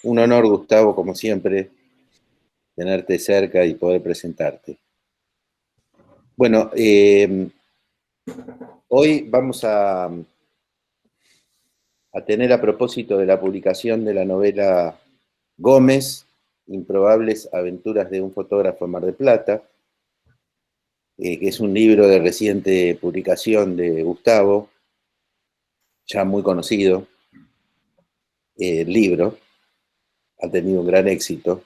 Un honor, Gustavo, como siempre, tenerte cerca y poder presentarte. Bueno, hoy vamos a tener a propósito de la publicación de la novela Gómez, Improbables aventuras de un fotógrafo en Mar del Plata, que es un libro de reciente publicación de Gustavo, ya muy conocido, el libro, ha tenido un gran éxito,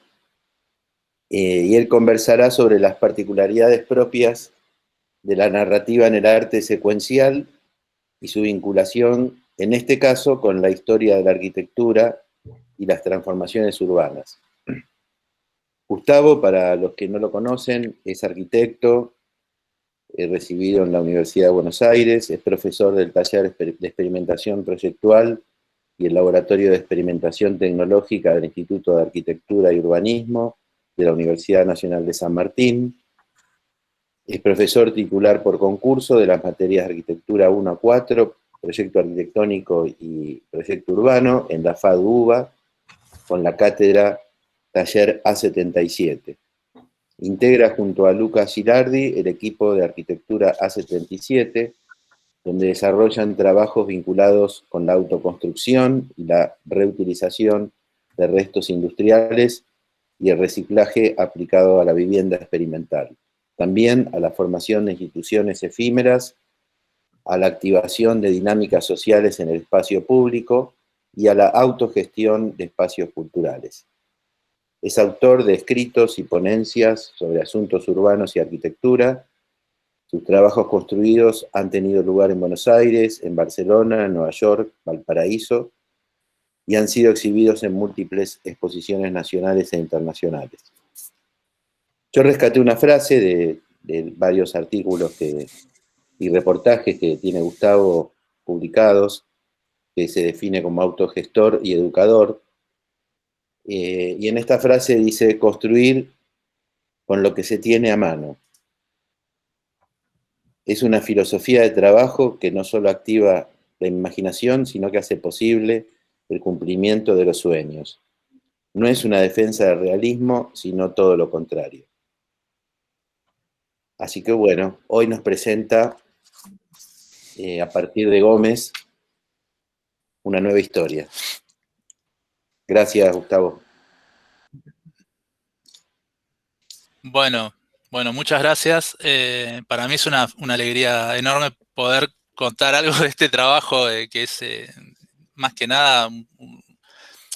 y él conversará sobre las particularidades propias de la narrativa en el arte secuencial y su vinculación, en este caso, con la historia de la arquitectura y las transformaciones urbanas. Gustavo, para los que no lo conocen, es arquitecto, recibido en la Universidad de Buenos Aires, es profesor del taller de experimentación proyectual y el Laboratorio de Experimentación Tecnológica del Instituto de Arquitectura y Urbanismo de la Universidad Nacional de San Martín. Es profesor titular por concurso de las materias de Arquitectura 1 a 4, Proyecto Arquitectónico y Proyecto Urbano en la FADU UBA, con la cátedra Taller A77. Integra junto a Lucas Gilardi el equipo de Arquitectura A77, donde desarrollan trabajos vinculados con la autoconstrucción y la reutilización de restos industriales y el reciclaje aplicado a la vivienda experimental. También a la formación de instituciones efímeras, a la activación de dinámicas sociales en el espacio público y a la autogestión de espacios culturales. Es autor de escritos y ponencias sobre asuntos urbanos y arquitectura. Sus trabajos construidos han tenido lugar en Buenos Aires, en Barcelona, en Nueva York, Valparaíso, y han sido exhibidos en múltiples exposiciones nacionales e internacionales. Yo rescaté una frase de varios artículos y reportajes que tiene Gustavo publicados, que se define como autogestor y educador, y en esta frase dice: construir con lo que se tiene a mano. Es una filosofía de trabajo que no solo activa la imaginación, sino que hace posible el cumplimiento de los sueños. No es una defensa del realismo, sino todo lo contrario. Así que bueno, hoy nos presenta, a partir de Gómez, una nueva historia. Gracias, Gustavo. Bueno, bueno, muchas gracias. Para mí es una alegría enorme poder contar algo de este trabajo, que es más que nada,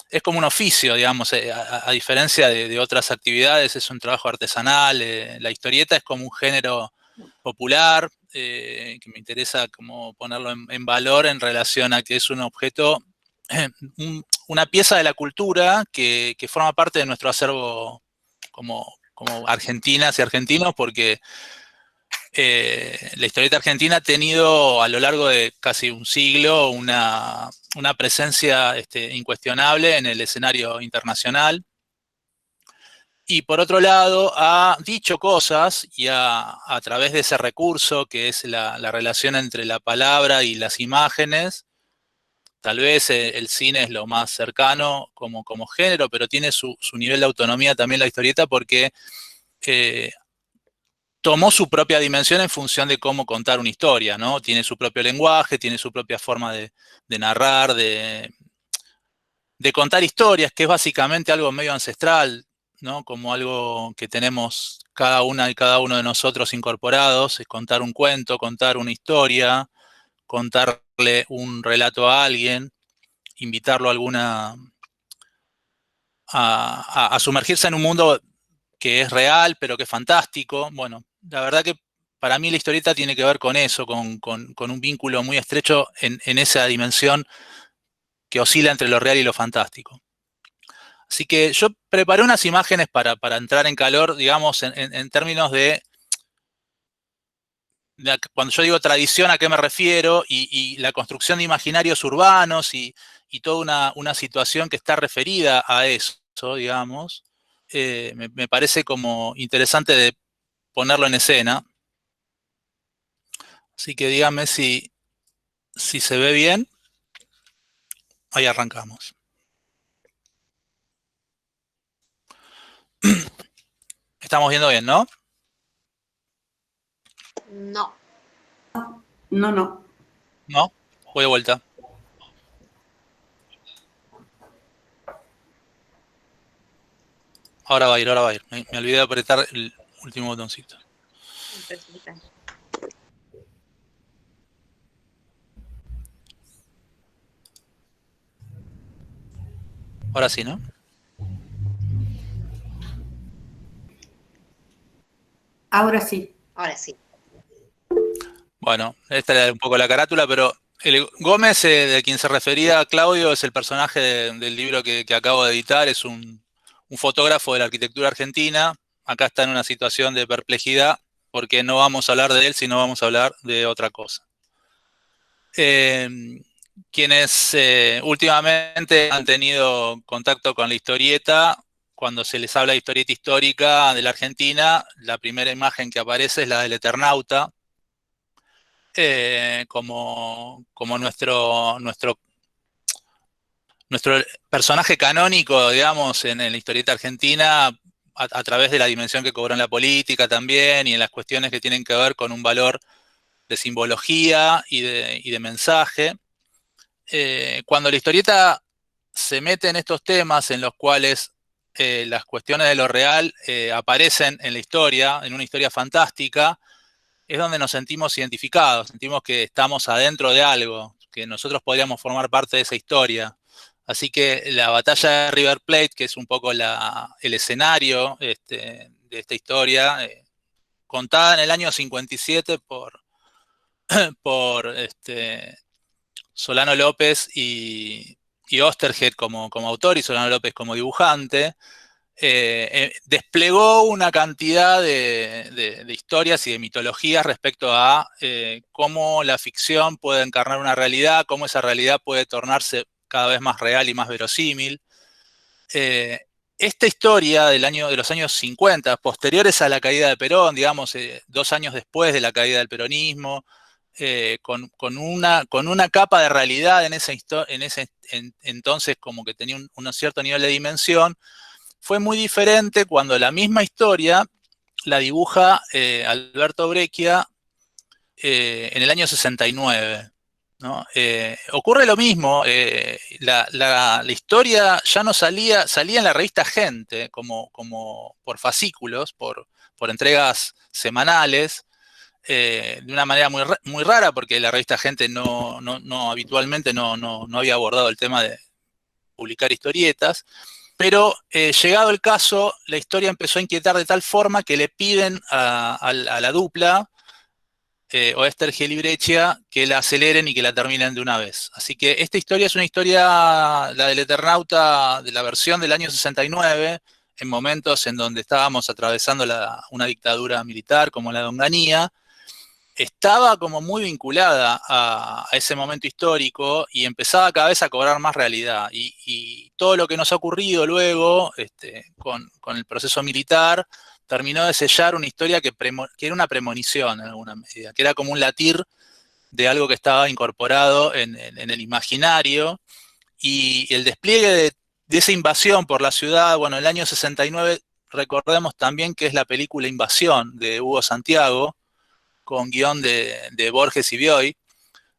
es como un oficio, digamos, a diferencia de otras actividades, es un trabajo artesanal. La historieta es como un género popular, que me interesa como ponerlo en valor en relación a que es un objeto, una pieza de la cultura que forma parte de nuestro acervo como argentinas y argentinos, porque la historieta argentina ha tenido a lo largo de casi un siglo una presencia incuestionable en el escenario internacional. Y por otro lado, ha dicho cosas y a través de ese recurso que es la relación entre la palabra y las imágenes. Tal vez el cine es lo más cercano como género, pero tiene su nivel de autonomía también la historieta, porque eh, tomó su propia dimensión en función de cómo contar una historia, ¿no? Tiene su propio lenguaje, tiene su propia forma de narrar, de contar historias, que es básicamente algo medio ancestral, ¿no? Como algo que tenemos cada una y cada uno de nosotros incorporados: es contar un cuento, contar una historia, contarle un relato a alguien, invitarlo a sumergirse en un mundo que es real, pero que es fantástico. Bueno, la verdad que para mí la historieta tiene que ver con eso, con un vínculo muy estrecho en esa dimensión que oscila entre lo real y lo fantástico. Así que yo preparé unas imágenes para entrar en calor, digamos, en términos cuando yo digo tradición, ¿a qué me refiero? Y la construcción de imaginarios urbanos y toda una situación que está referida a eso, digamos. Me parece como interesante de ponerlo en escena. Así que dígame si se ve bien. Ahí arrancamos. Estamos viendo bien, ¿no? No. No. ¿No? Voy de vuelta. Ahora va a ir, ahora va a ir. Me olvidé de apretar el último botoncito. Ahora sí, ¿no? Ahora sí. Ahora sí. Bueno, esta era un poco la carátula, pero el Gómez, de quien se refería Claudio, es el personaje del libro que acabo de editar. Es un fotógrafo de la arquitectura argentina. Acá está en una situación de perplejidad porque no vamos a hablar de él, sino vamos a hablar de otra cosa. Quienes últimamente han tenido contacto con la historieta, cuando se les habla de historieta histórica de la Argentina, la primera imagen que aparece es la del Eternauta, como nuestro personaje canónico, digamos, en la historieta argentina, a través de la dimensión que cobró en la política también y en las cuestiones que tienen que ver con un valor de simbología y de mensaje. Cuando la historieta se mete en estos temas en los cuales las cuestiones de lo real aparecen en la historia, en una historia fantástica, es donde nos sentimos identificados, sentimos que estamos adentro de algo, que nosotros podríamos formar parte de esa historia. Así que la batalla de River Plate, que es un poco el escenario de esta historia, contada en el año 57 por Solano López y Oesterheld como autor y Solano López como dibujante, desplegó una cantidad de historias y de mitologías respecto a cómo la ficción puede encarnar una realidad, cómo esa realidad puede tornarse cada vez más real y más verosímil. Esta historia de los años 50, posteriores a la caída de Perón, digamos, 2 años después de la caída del peronismo, con una capa de realidad en ese entonces como que tenía un cierto nivel de dimensión, fue muy diferente cuando la misma historia la dibuja Alberto Breccia en el año 69. ¿No? Ocurre lo mismo, la historia ya no salía en la revista Gente, como por fascículos, por entregas semanales, de una manera muy rara, porque la revista Gente habitualmente no había abordado el tema de publicar historietas. Pero llegado el caso, la historia empezó a inquietar de tal forma que le piden a la dupla, Oesterheld y Breccia, que la aceleren y que la terminen de una vez. Así que esta historia es una historia, la del Eternauta, de la versión del año 69, en momentos en donde estábamos atravesando una dictadura militar como la de Onganía. Estaba como muy vinculada a ese momento histórico y empezaba cada vez a cobrar más realidad. Y todo lo que nos ha ocurrido luego, con el proceso militar, terminó de sellar una historia que era una premonición en alguna medida, que era como un latir de algo que estaba incorporado en el imaginario. Y el despliegue de esa invasión por la ciudad, bueno, el año 69, recordemos también que es la película Invasión de Hugo Santiago, con guión de Borges y Bioy.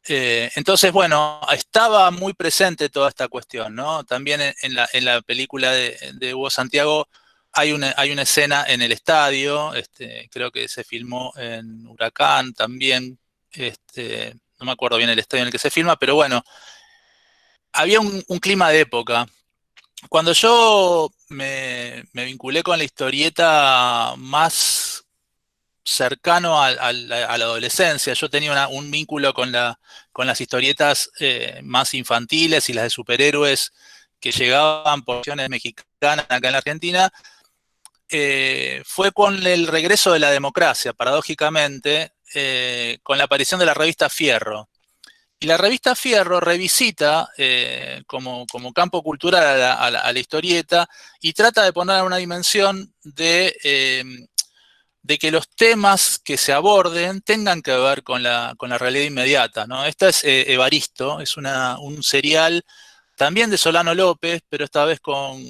Entonces, bueno, estaba muy presente toda esta cuestión, ¿no? También en la película de Hugo Santiago hay una escena en el estadio, creo que se filmó en Huracán también, no me acuerdo bien el estadio en el que se filma, pero bueno, había un clima de época. Cuando yo me vinculé con la historieta más cercano a la adolescencia. Yo tenía un vínculo con las historietas más infantiles y las de superhéroes que llegaban por versiones mexicanas acá en la Argentina. Fue con el regreso de la democracia, paradójicamente, con la aparición de la revista Fierro. Y la revista Fierro revisita como campo cultural a la historieta y trata de poner una dimensión de que los temas que se aborden tengan que ver con la realidad inmediata, ¿no? Esta es Evaristo, es un serial también de Solano López, pero esta vez con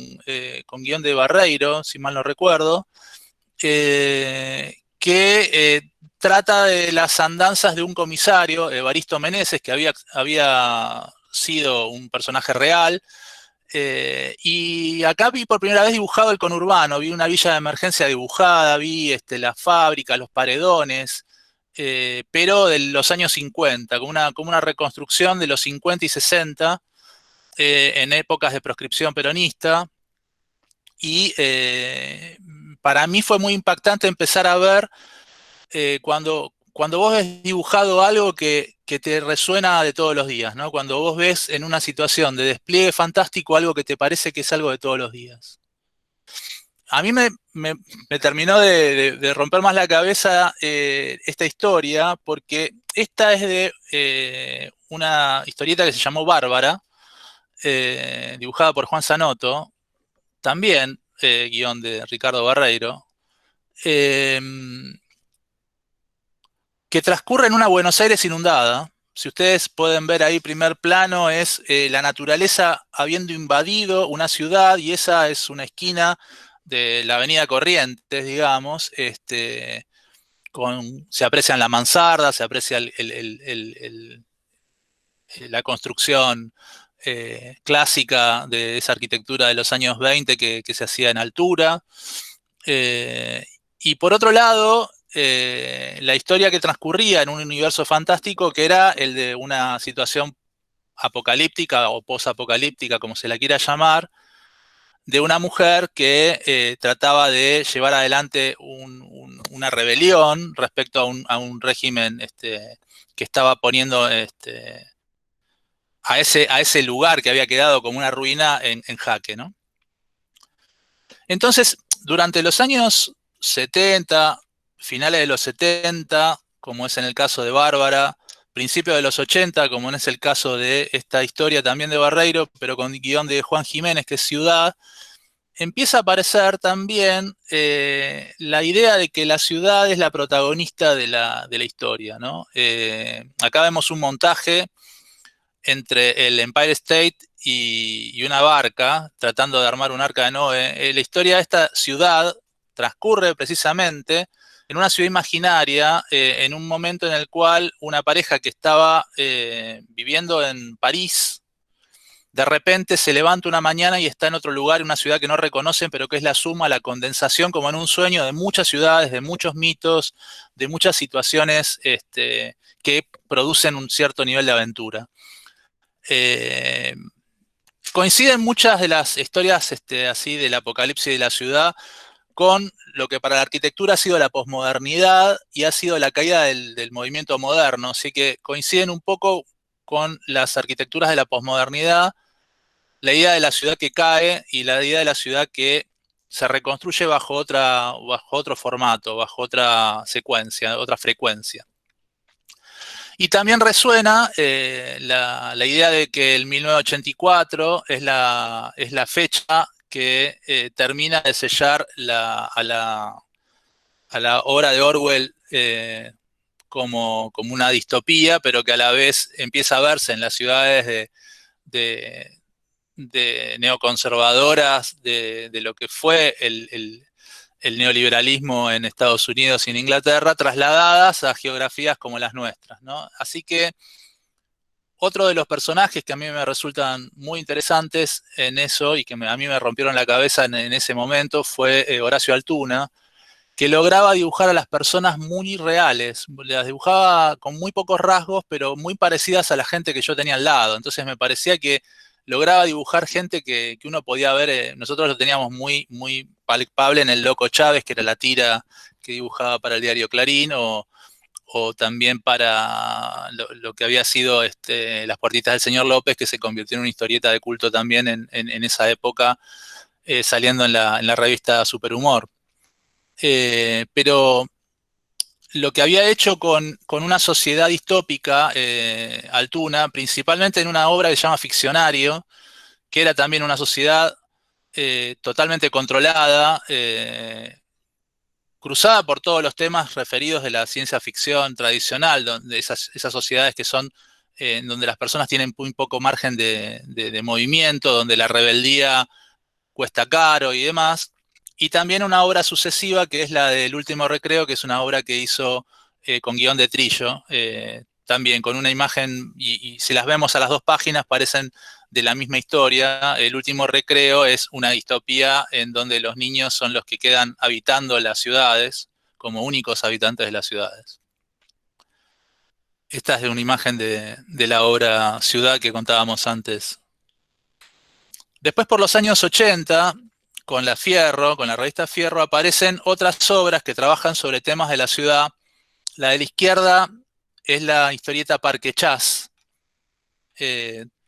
guión de Barreiro, si mal no recuerdo, que trata de las andanzas de un comisario, Evaristo Meneses, que había sido un personaje real. Y acá vi por primera vez dibujado el conurbano, vi una villa de emergencia dibujada, vi la fábrica, los paredones, pero de los años 50, como una reconstrucción de los 50 y 60, en épocas de proscripción peronista. Y para mí fue muy impactante empezar a ver cuando vos ves dibujado algo que te resuena de todos los días, ¿no? Cuando vos ves en una situación de despliegue fantástico algo que te parece que es algo de todos los días. A mí me terminó de romper más la cabeza esta historia, porque esta es de una historieta que se llamó Bárbara, dibujada por Juan Zanotto, también guión de Ricardo Barreiro, que transcurre en una Buenos Aires inundada. Si ustedes pueden ver ahí, primer plano es la naturaleza habiendo invadido una ciudad, y esa es una esquina de la avenida Corrientes, digamos. Se aprecian la mansarda, se aprecia la construcción clásica de esa arquitectura de los años 20 que se hacía en altura. Y por otro lado, la historia que transcurría en un universo fantástico que era el de una situación apocalíptica o posapocalíptica, como se la quiera llamar, de una mujer que trataba de llevar adelante una rebelión respecto a un régimen que estaba poniendo a ese lugar que había quedado como una ruina en jaque, ¿no? Entonces, durante los años 70, finales de los 70, como es en el caso de Bárbara, principios de los 80, como es el caso de esta historia también de Barreiro, pero con guión de Juan Jiménez, que es Ciudad, empieza a aparecer también la idea de que la ciudad es la protagonista de la historia, ¿no? Acá vemos un montaje entre el Empire State y una barca, tratando de armar un arca de Noé. La historia de esta ciudad transcurre precisamente en una ciudad imaginaria, en un momento en el cual una pareja que estaba viviendo en París, de repente se levanta una mañana y está en otro lugar, en una ciudad que no reconocen, pero que es la suma, la condensación, como en un sueño, de muchas ciudades, de muchos mitos, de muchas situaciones que producen un cierto nivel de aventura. Coinciden muchas de las historias así del apocalipsis de la ciudad con lo que para la arquitectura ha sido la posmodernidad y ha sido la caída del movimiento moderno, así que coinciden un poco con las arquitecturas de la posmodernidad, la idea de la ciudad que cae y la idea de la ciudad que se reconstruye bajo otro formato, bajo otra secuencia, otra frecuencia. Y también resuena la idea de que el 1984 es la fecha que termina de sellar a la obra de Orwell como una distopía, pero que a la vez empieza a verse en las ciudades de neoconservadoras de lo que fue el neoliberalismo en Estados Unidos y en Inglaterra, trasladadas a geografías como las nuestras, ¿no? Así que otro de los personajes que a mí me resultan muy interesantes en eso y que a mí me rompieron la cabeza en ese momento fue Horacio Altuna, que lograba dibujar a las personas muy reales, las dibujaba con muy pocos rasgos, pero muy parecidas a la gente que yo tenía al lado. Entonces me parecía que lograba dibujar gente que uno podía ver, nosotros lo teníamos muy, muy palpable en el Loco Chávez, que era la tira que dibujaba para el diario Clarín, o también para lo que había sido Las puertitas del señor López, que se convirtió en una historieta de culto también en esa época, saliendo en la revista Superhumor. Pero lo que había hecho con una sociedad distópica, Altuna, principalmente en una obra que se llama Ficcionario, que era también una sociedad totalmente controlada, cruzada por todos los temas referidos de la ciencia ficción tradicional, donde esas sociedades que son donde las personas tienen muy poco margen de movimiento, donde la rebeldía cuesta caro y demás. Y también una obra sucesiva que es la del Último Recreo, que es una obra que hizo con guión de Trillo, también con una imagen, y si las vemos a las dos páginas parecen de la misma historia. El Último Recreo es una distopía en donde los niños son los que quedan habitando las ciudades, como únicos habitantes de las ciudades. Esta es de una imagen de la obra Ciudad que contábamos antes. Después, por los años 80, con la Fierro, con la revista Fierro, aparecen otras obras que trabajan sobre temas de la ciudad. La de la izquierda es la historieta Parque Chas,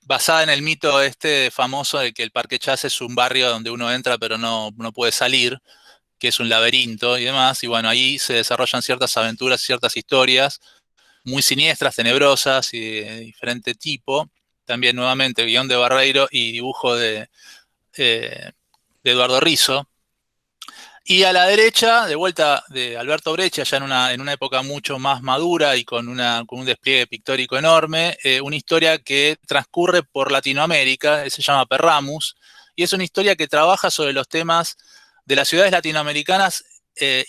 basada en el mito este famoso de que el Parque Chas es un barrio donde uno entra pero no puede salir, que es un laberinto y demás. Y bueno, ahí se desarrollan ciertas aventuras, ciertas historias muy siniestras, tenebrosas y de diferente tipo. También nuevamente guión de Barreiro y dibujo de Eduardo Rizzo. Y a la derecha, de vuelta de Alberto Breccia, ya en una época mucho más madura y con un despliegue pictórico enorme, una historia que transcurre por Latinoamérica, se llama Perramus, y es una historia que trabaja sobre los temas de las ciudades latinoamericanas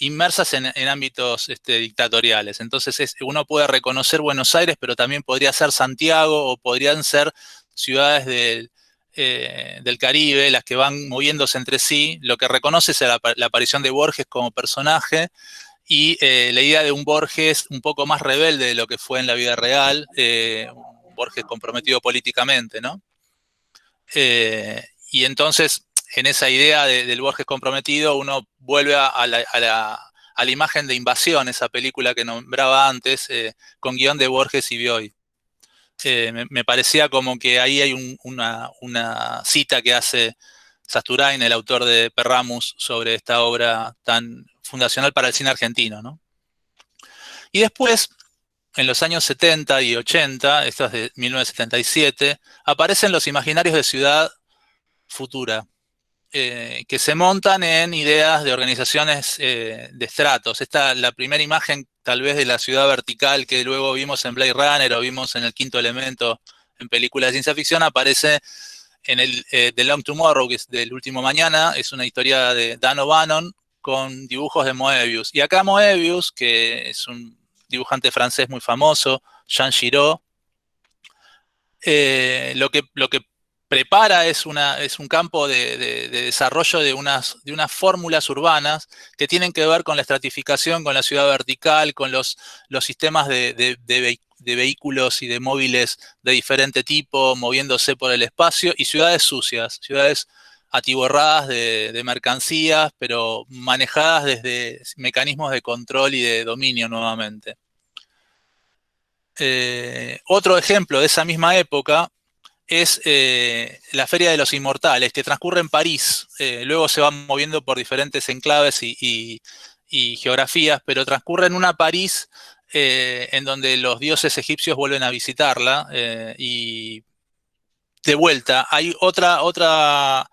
inmersas en ámbitos dictatoriales. Entonces uno puede reconocer Buenos Aires, pero también podría ser Santiago o podrían ser ciudades del Caribe, las que van moviéndose entre sí. Lo que reconoce es la aparición de Borges como personaje y la idea de un Borges un poco más rebelde de lo que fue en la vida real, un Borges comprometido políticamente, ¿no? Y entonces, en esa idea del Borges comprometido, uno vuelve a la imagen de Invasión, esa película que nombraba antes, con guión de Borges y Bioy. Me parecía como que ahí hay una cita que hace Sasturain, el autor de Perramus, sobre esta obra tan fundacional para el cine argentino, ¿no? Y después, en los años 70 y 80, esto es de 1977, aparecen los imaginarios de ciudad futura, que se montan en ideas de organizaciones de estratos. La primera imagen tal vez de la ciudad vertical que luego vimos en Blade Runner o vimos en El Quinto Elemento en películas de ciencia ficción aparece en el The Long Tomorrow, que es del Último Mañana. Es una historia de Dan O'Bannon con dibujos de Moebius. Y acá Moebius, que es un dibujante francés muy famoso, Jean Giraud, lo que prepara es un campo de desarrollo de unas fórmulas urbanas que tienen que ver con la estratificación, con la ciudad vertical, con los sistemas de vehículos y de móviles de diferente tipo, moviéndose por el espacio, y ciudades sucias, ciudades atiborradas de mercancías, pero manejadas desde mecanismos de control y de dominio nuevamente. Otro ejemplo de esa misma época es la Feria de los Inmortales, que transcurre en París. Luego se va moviendo por diferentes enclaves y geografías, pero transcurre en una París en donde los dioses egipcios vuelven a visitarla. Y de vuelta, hay otra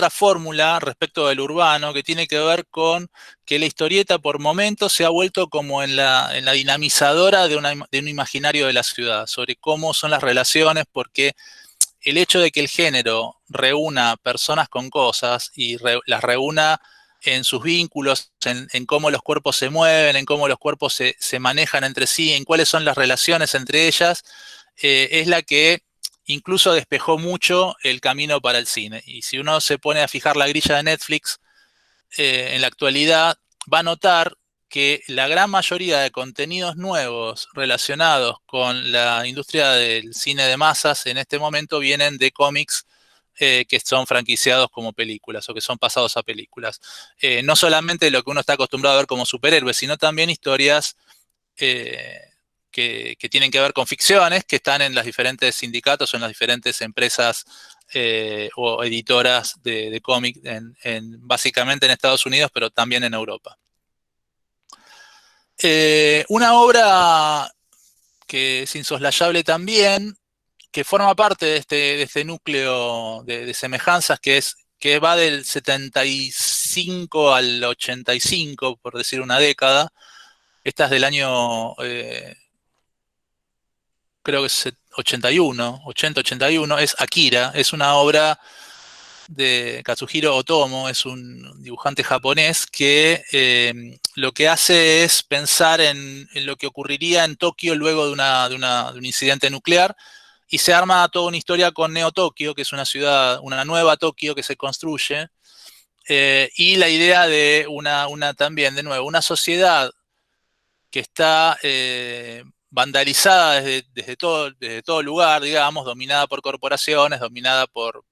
fórmula respecto del urbano que tiene que ver con que la historieta por momentos se ha vuelto como en la dinamizadora de un imaginario de la ciudad, sobre cómo son las relaciones, porque el hecho de que el género reúna personas con cosas y las reúna en sus vínculos, en cómo los cuerpos se mueven, en cómo los cuerpos se manejan entre sí, en cuáles son las relaciones entre ellas, es la que incluso despejó mucho el camino para el cine. Y si uno se pone a fijar la grilla de Netflix, en la actualidad va a notar que la gran mayoría de contenidos nuevos relacionados con la industria del cine de masas en este momento vienen de cómics que son franquiciados como películas o que son pasados a películas. No solamente lo que uno está acostumbrado a ver como superhéroes, sino también historias que tienen que ver con ficciones que están en los diferentes sindicatos o en las diferentes empresas o editoras de cómic, básicamente en Estados Unidos, pero también en Europa. Una obra que es insoslayable también, que forma parte de este núcleo de semejanzas, que va del 75 al 85, por decir una década. Esta es del año, creo que es 80-81, es Akira, es una obra de Katsuhiro Otomo, es un dibujante japonés que lo que hace es pensar en lo que ocurriría en Tokio luego de un incidente nuclear, y se arma toda una historia con Neo Tokio, que es una ciudad, una nueva Tokio que se construye, y la idea de también, de nuevo, una sociedad que está vandalizada desde todo lugar, digamos, dominada por corporaciones, dominada por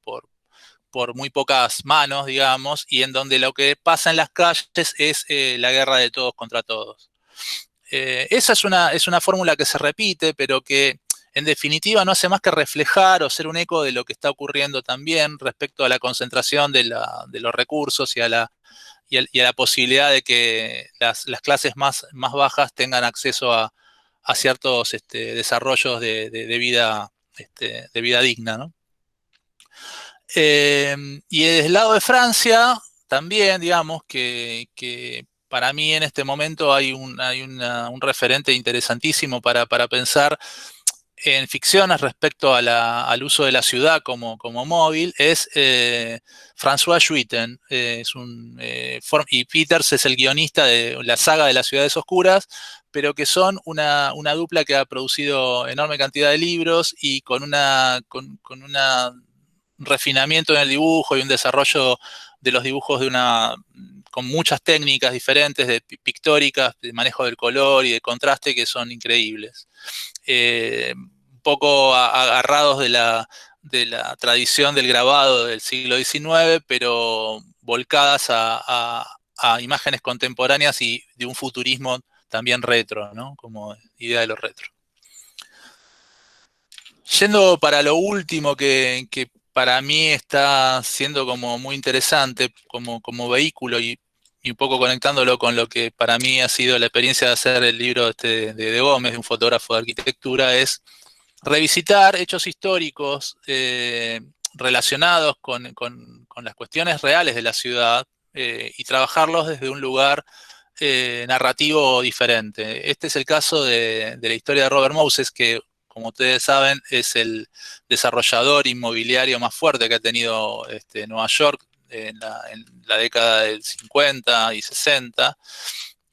muy pocas manos, digamos, y en donde lo que pasa en las calles es la guerra de todos contra todos. Esa es una fórmula que se repite, pero que en definitiva no hace más que reflejar o ser un eco de lo que está ocurriendo también respecto a la concentración de los recursos y a la posibilidad de que las clases más bajas tengan acceso a ciertos desarrollos de vida, de vida digna, ¿no? Y desde el lado de Francia, también, digamos, que para mí en este momento hay un referente interesantísimo para pensar en ficciones respecto al uso de la ciudad como móvil, es François Schuiten. Y Peters es el guionista de la saga de las ciudades oscuras, pero que son una dupla que ha producido enorme cantidad de libros y con un refinamiento en el dibujo y un desarrollo de los dibujos con muchas técnicas diferentes, pictóricas, de manejo del color y de contraste, que son increíbles. Un poco agarrados de la tradición del grabado del siglo XIX, pero volcadas a imágenes contemporáneas y de un futurismo también retro, ¿no? Como idea de lo retro. Yendo para lo último que para mí está siendo como muy interesante como vehículo y un poco conectándolo con lo que para mí ha sido la experiencia de hacer el libro de Gómez, de un fotógrafo de arquitectura, es revisitar hechos históricos relacionados con las cuestiones reales de la ciudad y trabajarlos desde un lugar narrativo diferente. Este es el caso de la historia de Robert Moses, que, como ustedes saben, es el desarrollador inmobiliario más fuerte que ha tenido Nueva York en la década del 50 y 60.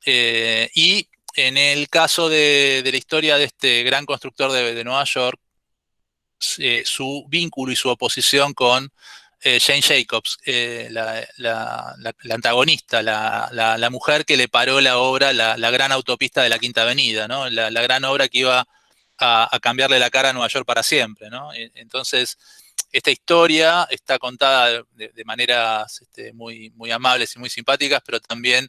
Y en el caso de la historia de este gran constructor de Nueva York, su vínculo y su oposición con Jane Jacobs, la antagonista, la mujer que le paró la obra, la gran autopista de la Quinta Avenida, ¿no? La gran obra que iba a cambiarle la cara a Nueva York para siempre, ¿no? Entonces, esta historia está contada de maneras muy amables y muy simpáticas, pero también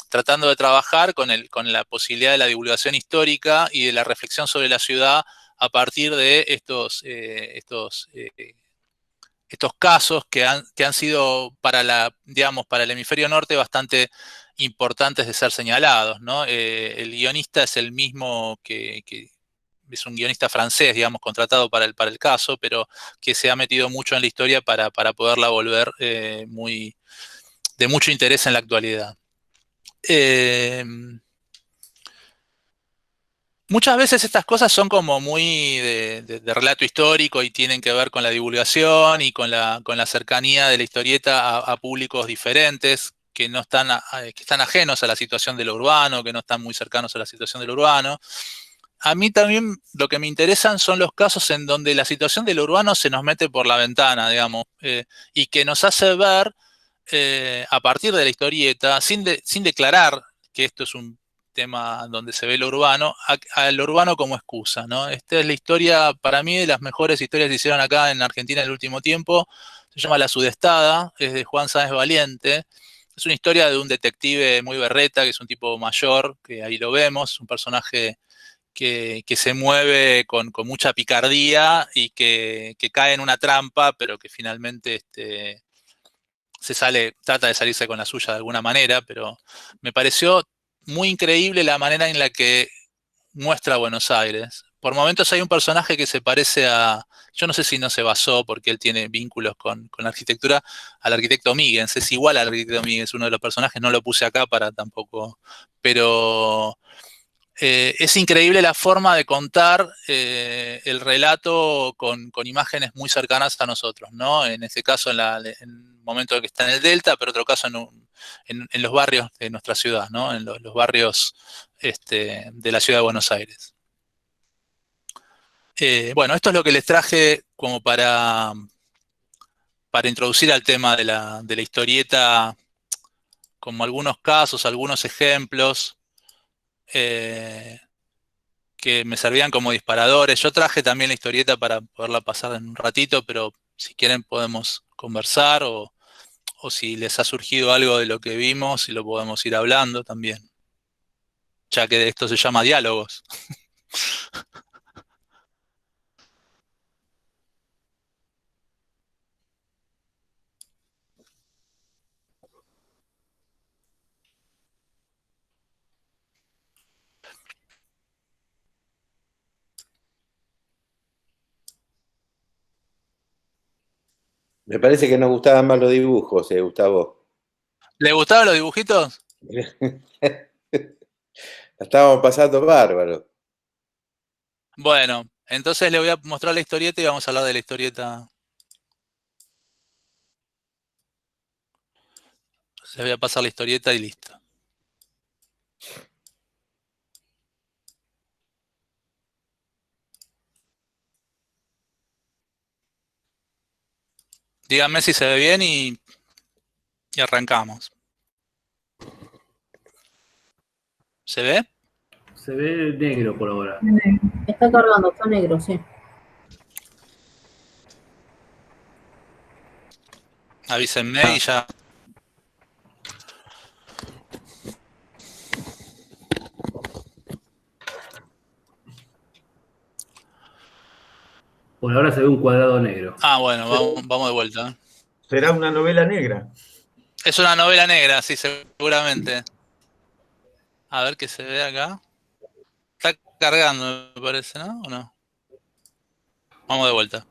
tratando de trabajar con la posibilidad de la divulgación histórica y de la reflexión sobre la ciudad a partir de estos casos que han sido para el hemisferio norte bastante importantes de ser señalados, ¿no? El guionista es el mismo que es un guionista francés, digamos, contratado para el caso, pero que se ha metido mucho en la historia para poderla volver de mucho interés en la actualidad. Muchas veces estas cosas son como muy de relato histórico y tienen que ver con la divulgación y con la cercanía de la historieta a públicos diferentes que no están, que están ajenos a la situación de lo urbano, que no están muy cercanos a la situación de lo urbano. A mí también lo que me interesan son los casos en donde la situación de lo urbano se nos mete por la ventana, digamos, y que nos hace ver a partir de la historieta, sin declarar que esto es un tema donde se ve lo urbano, a lo urbano como excusa, ¿no? Esta es la historia, para mí, de las mejores historias que se hicieron acá en Argentina en el último tiempo. Se llama La Sudestada, es de Juan Sáenz Valiente. Es una historia de un detective muy berreta, que es un tipo mayor, que ahí lo vemos, un personaje que se mueve con mucha picardía y que cae en una trampa, pero que finalmente trata de salirse con la suya de alguna manera, pero me pareció muy increíble la manera en la que muestra Buenos Aires. Por momentos hay un personaje que se parece yo no sé si no se basó, porque él tiene vínculos con la arquitectura, al arquitecto Míguez, es igual al arquitecto Míguez, uno de los personajes, no lo puse acá para tampoco, pero es increíble la forma de contar el relato con imágenes muy cercanas a nosotros, ¿no? En este caso, en el momento en que está en el Delta, pero otro caso en los barrios de nuestra ciudad, ¿no? En los barrios de la ciudad de Buenos Aires. Bueno, esto es lo que les traje como para introducir al tema de la historieta, como algunos casos, algunos ejemplos que me servían como disparadores. Yo traje también la historieta para poderla pasar en un ratito, pero si quieren podemos conversar o si les ha surgido algo de lo que vimos y lo podemos ir hablando también, ya que esto se llama diálogos. Me parece que nos gustaban más los dibujos, Gustavo. ¿Les gustaban los dibujitos? La estábamos pasando bárbaro. Bueno, entonces les voy a mostrar la historieta y vamos a hablar de la historieta. Les voy a pasar la historieta y listo. Díganme si se ve bien y arrancamos. ¿Se ve? Se ve negro por ahora. Está cargando, está negro, sí. Avísenme y ya. Por ahora se ve un cuadrado negro. Ah, bueno, vamos de vuelta. ¿Será una novela negra? Es una novela negra, sí, seguramente. A ver qué se ve acá. Está cargando, me parece, ¿no? ¿O no? Vamos de vuelta.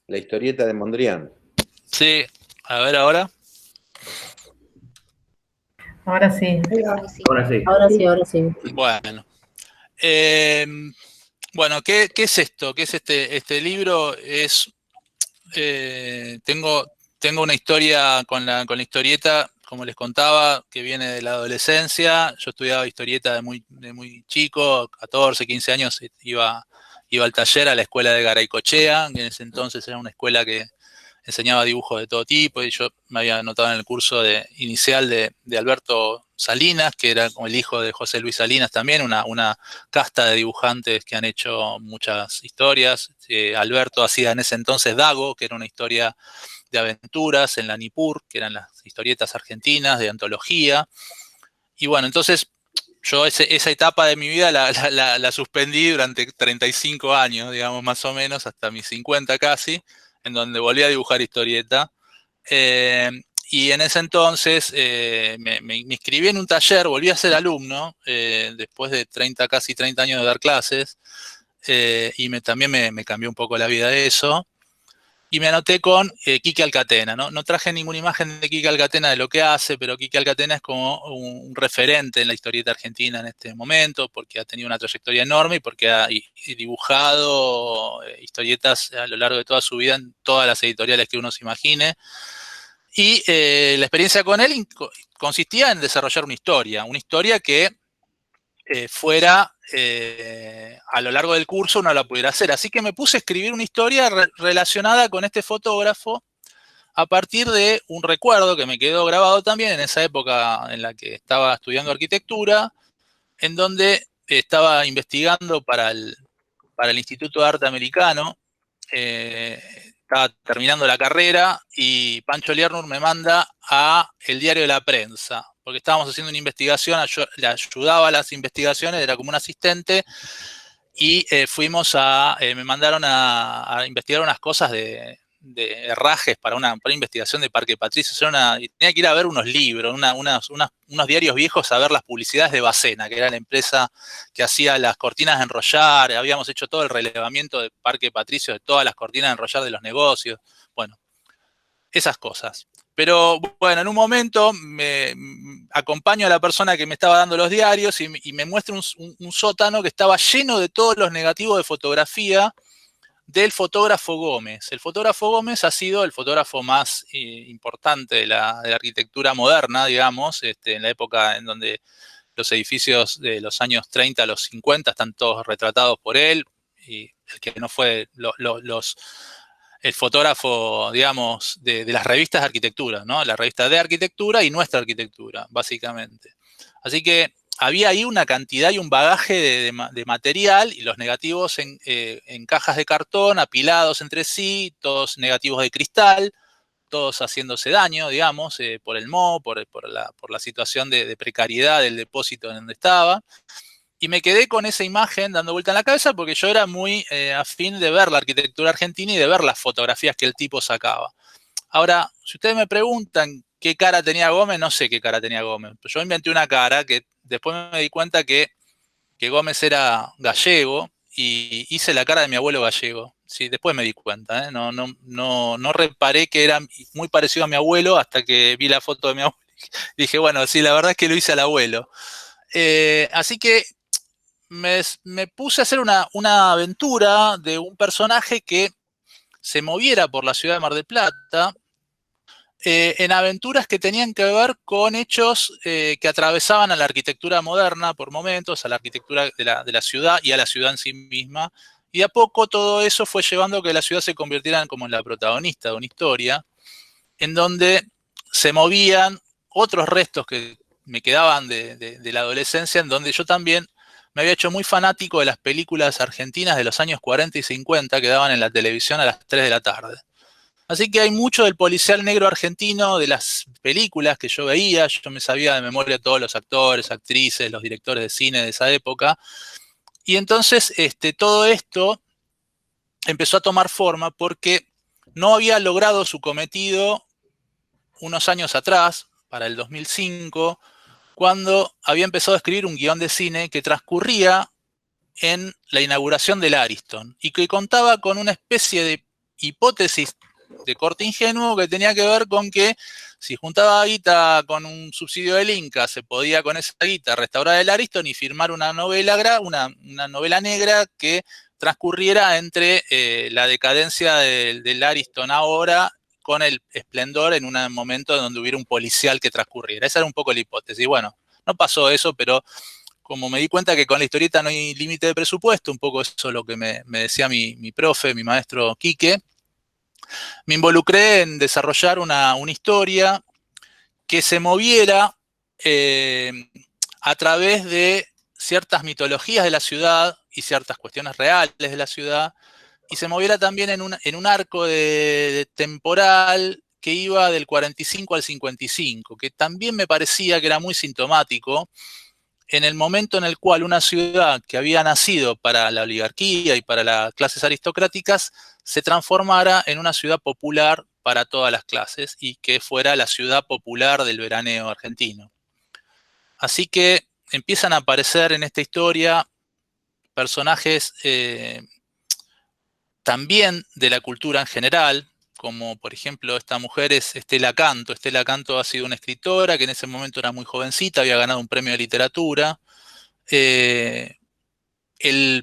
La historieta de Mondrian. Sí, a ver ahora. Ahora sí. Ahora sí. Ahora sí. Bueno. Bueno, ¿qué es esto? ¿Qué es este libro? Tengo una historia con la historieta, como les contaba, que viene de la adolescencia. Yo estudiaba historieta de muy chico, 14, 15 años, iba al taller, a la escuela de Garaycochea, que en ese entonces era una escuela que enseñaba dibujos de todo tipo, y yo me había anotado en el curso inicial de Alberto Salinas, que era como el hijo de José Luis Salinas también, una casta de dibujantes que han hecho muchas historias. Alberto hacía en ese entonces Dago, que era una historia de aventuras en la Nippur, que eran las historietas argentinas de antología. Y bueno, entonces yo esa etapa de mi vida la suspendí durante 35 años, digamos, más o menos, hasta mis 50 casi, en donde volví a dibujar historieta. Y en ese entonces me inscribí en un taller, volví a ser alumno, después de casi 30 años de dar clases, y también me cambió un poco la vida de eso. Y me anoté con Quique Alcatena, ¿no? No traje ninguna imagen de Quique Alcatena de lo que hace, pero Quique Alcatena es como un referente en la historieta argentina en este momento, porque ha tenido una trayectoria enorme y porque ha dibujado historietas a lo largo de toda su vida en todas las editoriales que uno se imagine. Y la experiencia con él consistía en desarrollar una historia que fuera a lo largo del curso uno la pudiera hacer. Así que me puse a escribir una historia relacionada con este fotógrafo a partir de un recuerdo que me quedó grabado también en esa época en la que estaba estudiando arquitectura, en donde estaba investigando para el Instituto de Arte Americano. Estaba terminando la carrera y Pancho Liernur me manda a El Diario de la Prensa, porque estábamos haciendo una investigación, yo le ayudaba a las investigaciones, era como un asistente, y me mandaron a investigar unas cosas de herrajes para una investigación de Parque Patricios. Tenía que ir a ver unos libros, unos diarios viejos, a ver las publicidades de Bacena, que era la empresa que hacía las cortinas de enrollar. Habíamos hecho todo el relevamiento de Parque Patricios, de todas las cortinas de enrollar de los negocios. Bueno, esas cosas. Pero bueno, en un momento me acompaño a la persona que me estaba dando los diarios y me muestra un sótano que estaba lleno de todos los negativos de fotografía del fotógrafo Gómez. El fotógrafo Gómez ha sido el fotógrafo más importante de la arquitectura moderna, digamos, en la época en donde los edificios de los años 30 a los 50 están todos retratados por él, y el que no fue el fotógrafo, digamos, de las revistas de arquitectura, ¿no? La revista de arquitectura y nuestra arquitectura, básicamente. Así que había ahí una cantidad y un bagaje de material, y los negativos en cajas de cartón, apilados entre sí, todos negativos de cristal, todos haciéndose daño, digamos, por el moho, por la situación de precariedad del depósito en donde estaba. Y me quedé con esa imagen dando vuelta en la cabeza porque yo era muy afín de ver la arquitectura argentina y de ver las fotografías que el tipo sacaba. Ahora, si ustedes me preguntan qué cara tenía Gómez, no sé qué cara tenía Gómez. Yo inventé una cara que después me di cuenta que Gómez era gallego y hice la cara de mi abuelo gallego. Sí, después me di cuenta, ¿eh? No reparé que era muy parecido a mi abuelo hasta que vi la foto de mi abuelo. Dije, bueno, sí, la verdad es que lo hice al abuelo. Así que me puse a hacer una aventura de un personaje que se moviera por la ciudad de Mar del Plata, en aventuras que tenían que ver con hechos que atravesaban a la arquitectura moderna por momentos, a la arquitectura de la ciudad y a la ciudad en sí misma. Y a poco todo eso fue llevando a que la ciudad se convirtiera como en la protagonista de una historia, en donde se movían otros restos que me quedaban de la adolescencia, en donde yo también me había hecho muy fanático de las películas argentinas de los años 40 y 50 que daban en la televisión a las 3 de la tarde. Así que hay mucho del policial negro argentino, de las películas que yo veía. Yo me sabía de memoria todos los actores, actrices, los directores de cine de esa época. Y entonces todo esto empezó a tomar forma porque no había logrado su cometido unos años atrás, para el 2005, cuando había empezado a escribir un guión de cine que transcurría en la inauguración del Ariston y que contaba con una especie de hipótesis de corte ingenuo que tenía que ver con que si juntaba guita con un subsidio del Inca, se podía con esa guita restaurar el Ariston y firmar una novela, una novela negra que transcurriera entre la decadencia del Ariston ahora con el esplendor en un momento donde hubiera un policial que transcurriera. Esa era un poco la hipótesis. Bueno, no pasó eso, pero como me di cuenta que con la historieta no hay límite de presupuesto, un poco eso es lo que me decía mi profe, mi maestro Quique, me involucré en desarrollar una historia que se moviera a través de ciertas mitologías de la ciudad y ciertas cuestiones reales de la ciudad, y se moviera también en un arco de temporal que iba del 45 al 55, que también me parecía que era muy sintomático en el momento en el cual una ciudad que había nacido para la oligarquía y para las clases aristocráticas se transformara en una ciudad popular para todas las clases y que fuera la ciudad popular del veraneo argentino. Así que empiezan a aparecer en esta historia personajes también de la cultura en general, como por ejemplo esta mujer es Estela Canto. Estela Canto ha sido una escritora que en ese momento era muy jovencita, había ganado un premio de literatura. El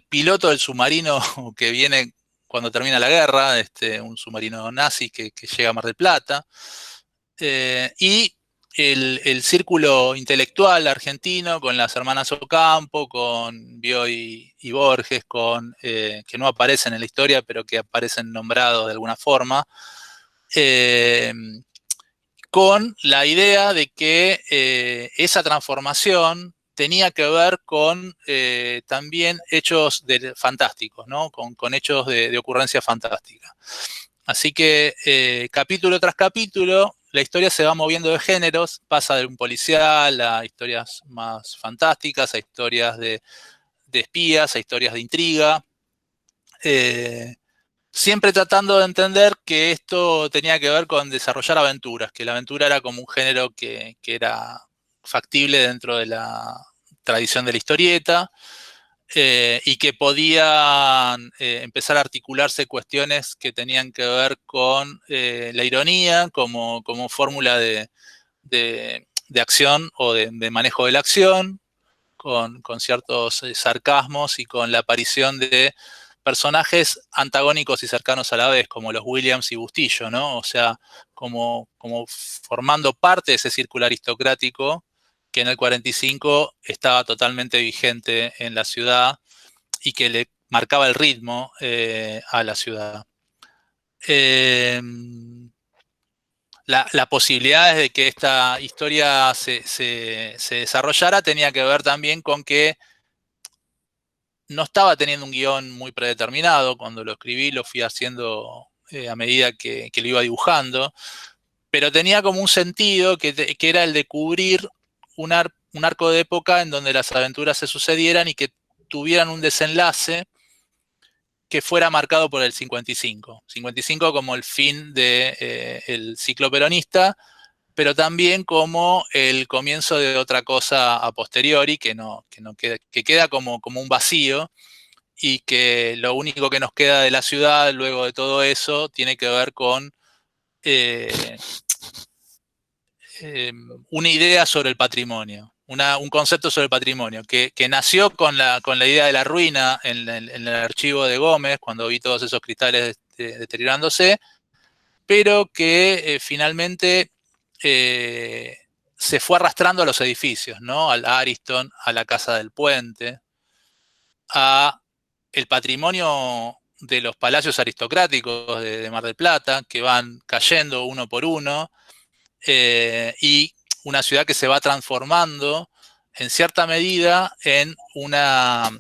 piloto del submarino que viene cuando termina la guerra, un submarino nazi que llega a Mar del Plata, y el círculo intelectual argentino con las hermanas Ocampo, con Bioy y Borges, que no aparecen en la historia, pero que aparecen nombrados de alguna forma, con la idea de que esa transformación tenía que ver con también hechos fantásticos, ¿no? Con hechos de ocurrencia fantástica. Así que capítulo tras capítulo, la historia se va moviendo de géneros, pasa de un policial a historias más fantásticas, a historias de espías, a historias de intriga, siempre tratando de entender que esto tenía que ver con desarrollar aventuras, que la aventura era como un género que era factible dentro de la tradición de la historieta. y que podían empezar a articularse cuestiones que tenían que ver con la ironía como fórmula de acción o de manejo de la acción, con ciertos sarcasmos y con la aparición de personajes antagónicos y cercanos a la vez, como los Williams y Bustillo, ¿no? O sea, como formando parte de ese círculo aristocrático que en el 45 estaba totalmente vigente en la ciudad y que le marcaba el ritmo a la ciudad. La posibilidad de que esta historia se desarrollara tenía que ver también con que no estaba teniendo un guión muy predeterminado. Cuando lo escribí lo fui haciendo a medida que lo iba dibujando, pero tenía como un sentido que era el de cubrir un arco de época en donde las aventuras se sucedieran y que tuvieran un desenlace que fuera marcado por el 55. 55 como el fin del ciclo peronista, pero también como el comienzo de otra cosa a posteriori que queda como un vacío, y que lo único que nos queda de la ciudad luego de todo eso tiene que ver con una idea sobre el patrimonio, un concepto sobre el patrimonio, que nació con la idea de la ruina en el archivo de Gómez, cuando vi todos esos cristales deteriorándose, pero que finalmente se fue arrastrando a los edificios, ¿no? Al Ariston, a la Casa del Puente, a el patrimonio de los palacios aristocráticos de Mar del Plata, que van cayendo uno por uno, y una ciudad que se va transformando en cierta medida en una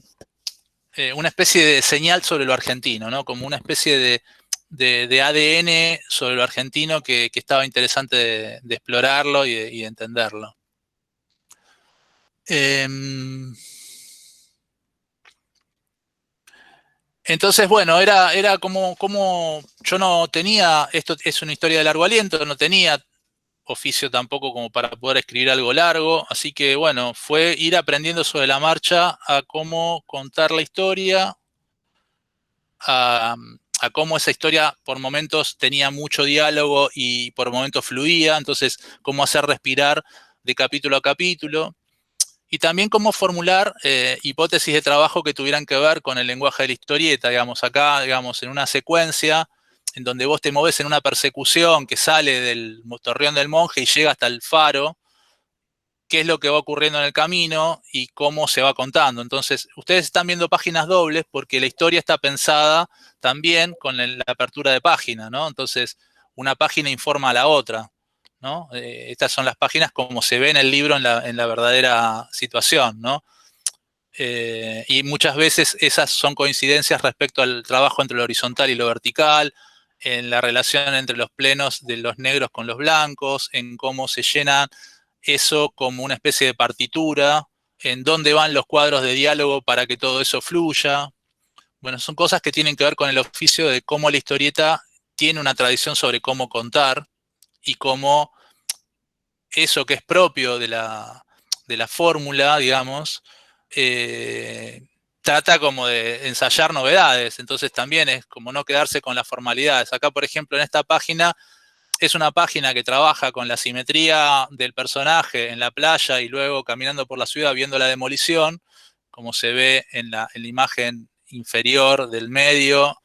especie de señal sobre lo argentino, ¿no? Como una especie de ADN sobre lo argentino que estaba interesante de explorarlo y de entenderlo. Entonces, bueno, era como yo no tenía, esto es una historia de largo aliento, no tenía oficio tampoco como para poder escribir algo largo, así que bueno, fue ir aprendiendo sobre la marcha a cómo contar la historia, a cómo esa historia por momentos tenía mucho diálogo y por momentos fluía, entonces cómo hacer respirar de capítulo a capítulo, y también cómo formular hipótesis de trabajo que tuvieran que ver con el lenguaje de la historieta, digamos, acá, digamos, en una secuencia en donde vos te movés en una persecución que sale del Torreón del Monje y llega hasta el faro, qué es lo que va ocurriendo en el camino y cómo se va contando. Entonces, ustedes están viendo páginas dobles porque la historia está pensada también con la apertura de página, ¿no? Entonces, una página informa a la otra, ¿no? Estas son las páginas como se ve en el libro en la verdadera situación, ¿no? Y muchas veces esas son coincidencias respecto al trabajo entre lo horizontal y lo vertical, en la relación entre los plenos de los negros con los blancos, en cómo se llenan eso como una especie de partitura, en dónde van los cuadros de diálogo para que todo eso fluya. Bueno, son cosas que tienen que ver con el oficio de cómo la historieta tiene una tradición sobre cómo contar y cómo eso que es propio de la fórmula, digamos, trata como de ensayar novedades. Entonces también es como no quedarse con las formalidades. Acá, por ejemplo, en esta página, es una página que trabaja con la simetría del personaje en la playa y luego caminando por la ciudad viendo la demolición, como se ve en la imagen inferior del medio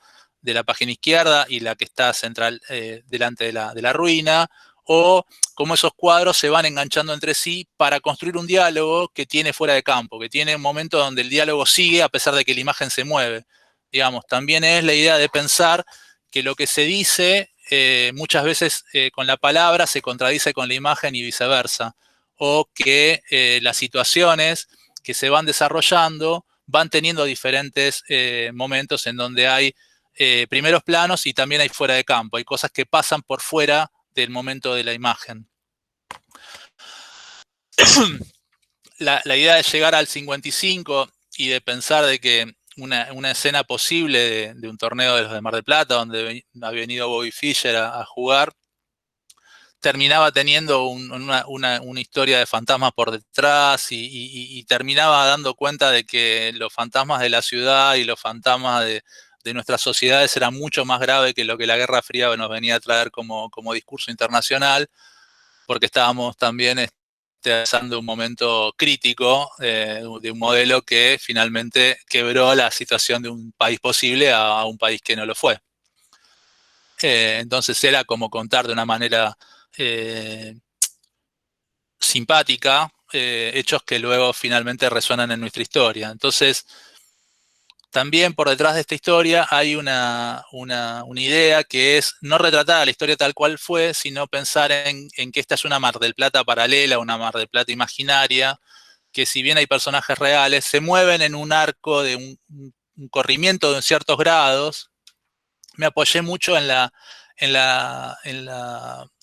de la página izquierda y la que está central delante de la ruina, o cómo esos cuadros se van enganchando entre sí para construir un diálogo que tiene fuera de campo, que tiene un momento donde el diálogo sigue a pesar de que la imagen se mueve. Digamos, también es la idea de pensar que lo que se dice muchas veces con la palabra se contradice con la imagen y viceversa, o que las situaciones que se van desarrollando van teniendo diferentes momentos en donde hay primeros planos y también hay fuera de campo, hay cosas que pasan por fuera del momento de la imagen. La idea de llegar al 55 y de pensar de que una escena posible de un torneo de los de Mar del Plata, donde ha venido Bobby Fischer a jugar, terminaba teniendo una historia de fantasmas por detrás y terminaba dando cuenta de que los fantasmas de la ciudad y los fantasmas de nuestras sociedades eran mucho más graves que lo que la Guerra Fría nos venía a traer como discurso internacional, porque estábamos también pasando un momento crítico de un modelo que finalmente quebró la situación de un país posible a un país que no lo fue. Entonces era como contar de una manera simpática hechos que luego finalmente resuenan en nuestra historia. Entonces, también por detrás de esta historia hay una idea que es no retratar a la historia tal cual fue, sino pensar en que esta es una Mar del Plata paralela, una Mar del Plata imaginaria, que si bien hay personajes reales, se mueven en un arco de un corrimiento de ciertos grados. Me apoyé mucho en la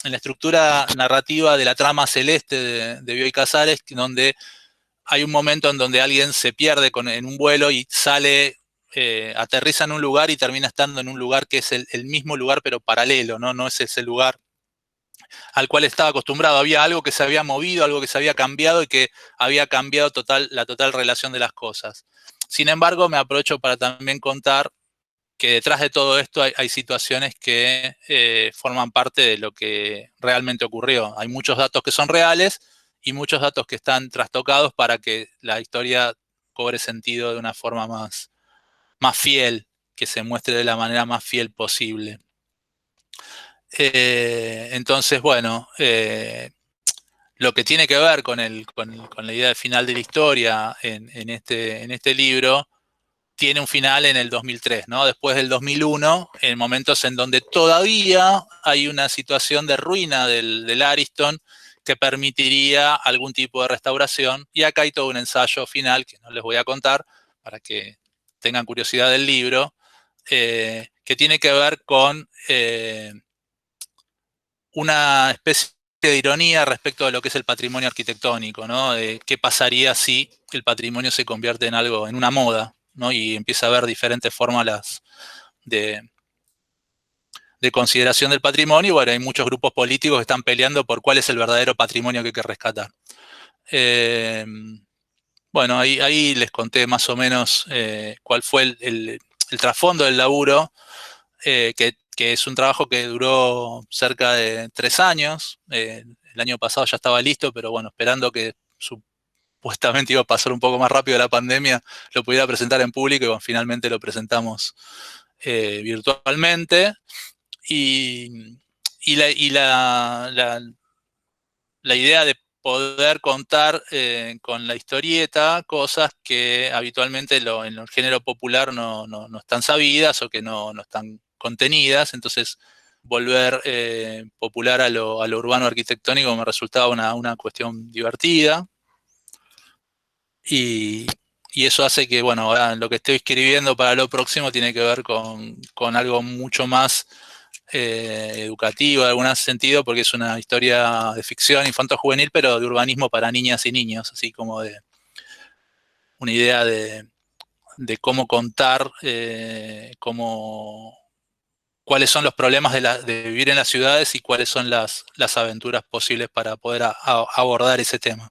estructura narrativa de la trama celeste de Bioy Casares, donde hay un momento en donde alguien se pierde en un vuelo y sale, aterriza en un lugar y termina estando en un lugar que es el mismo lugar pero paralelo, ¿no? No es ese lugar al cual estaba acostumbrado. Había algo que se había movido, algo que se había cambiado y que había cambiado la total relación de las cosas. Sin embargo, me aprovecho para también contar que detrás de todo esto hay situaciones que forman parte de lo que realmente ocurrió. Hay muchos datos que son reales y muchos datos que están trastocados para que la historia cobre sentido de una forma más fiel, que se muestre de la manera más fiel posible. Entonces, bueno, lo que tiene que ver con la idea de final de la historia en este libro tiene un final en el 2003, ¿no? Después del 2001, en momentos en donde todavía hay una situación de ruina del Ariston que permitiría algún tipo de restauración. Y acá hay todo un ensayo final que no les voy a contar para que tengan curiosidad del libro, que tiene que ver con una especie de ironía respecto de lo que es el patrimonio arquitectónico, ¿no? De qué pasaría si el patrimonio se convierte en algo, en una moda, ¿no? Y empieza a haber diferentes formas de consideración del patrimonio. Y bueno, hay muchos grupos políticos que están peleando por cuál es el verdadero patrimonio que hay que rescatar. Bueno, ahí les conté más o menos cuál fue el trasfondo del laburo, que es un trabajo que duró cerca de 3 años. El año pasado ya estaba listo, pero bueno, esperando que supuestamente iba a pasar un poco más rápido la pandemia, lo pudiera presentar en público y bueno, finalmente lo presentamos virtualmente. La idea de poder contar con la historieta cosas que habitualmente en el género popular no están sabidas o que no están contenidas. Entonces, volver popular a lo urbano arquitectónico me resultaba una cuestión divertida. Y eso hace que, bueno, ahora lo que estoy escribiendo para lo próximo tiene que ver con algo mucho más educativo en algún sentido, porque es una historia de ficción infanto-juvenil, pero de urbanismo para niñas y niños, así como de una idea de cómo contar, cuáles son los problemas de vivir en las ciudades y cuáles son las aventuras posibles para poder abordar ese tema.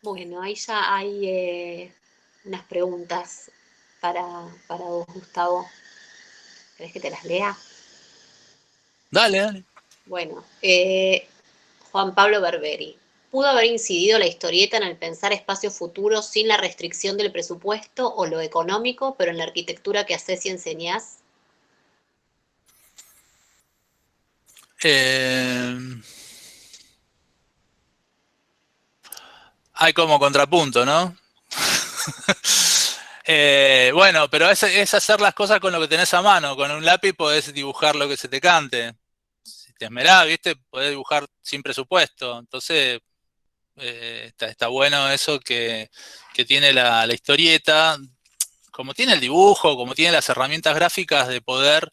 Bueno, ahí ya hay unas preguntas para vos, Gustavo. ¿Querés que te las lea? Dale. Bueno, Juan Pablo Berberi. ¿Pudo haber incidido la historieta en el pensar espacios futuros sin la restricción del presupuesto o lo económico, pero en la arquitectura que haces y enseñás? Hay como contrapunto, ¿no? Bueno, pero es hacer las cosas con lo que tenés a mano. Con un lápiz podés dibujar lo que se te cante. Si te esmerás, ¿viste? Podés dibujar sin presupuesto. Entonces, está bueno eso que tiene la historieta, como tiene el dibujo, como tiene las herramientas gráficas de poder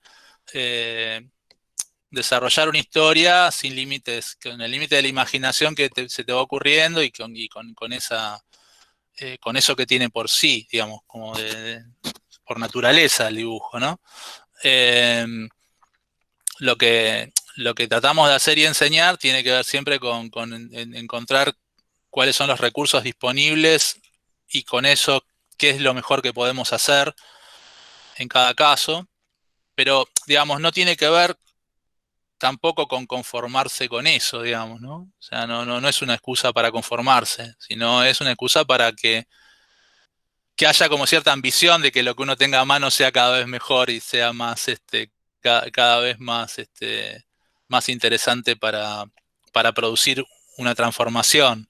desarrollar una historia sin límites, con el límite de la imaginación que se te va ocurriendo y con esa con eso que tiene por sí, digamos, como por naturaleza el dibujo, ¿no? Lo que tratamos de hacer y enseñar tiene que ver siempre con encontrar cuáles son los recursos disponibles y con eso qué es lo mejor que podemos hacer en cada caso, pero, digamos, no tiene que ver tampoco con conformarse con eso, digamos, ¿no? O sea, no es una excusa para conformarse, sino es una excusa para que haya como cierta ambición de que lo que uno tenga a mano sea cada vez mejor y sea más, cada vez más, más interesante para producir una transformación.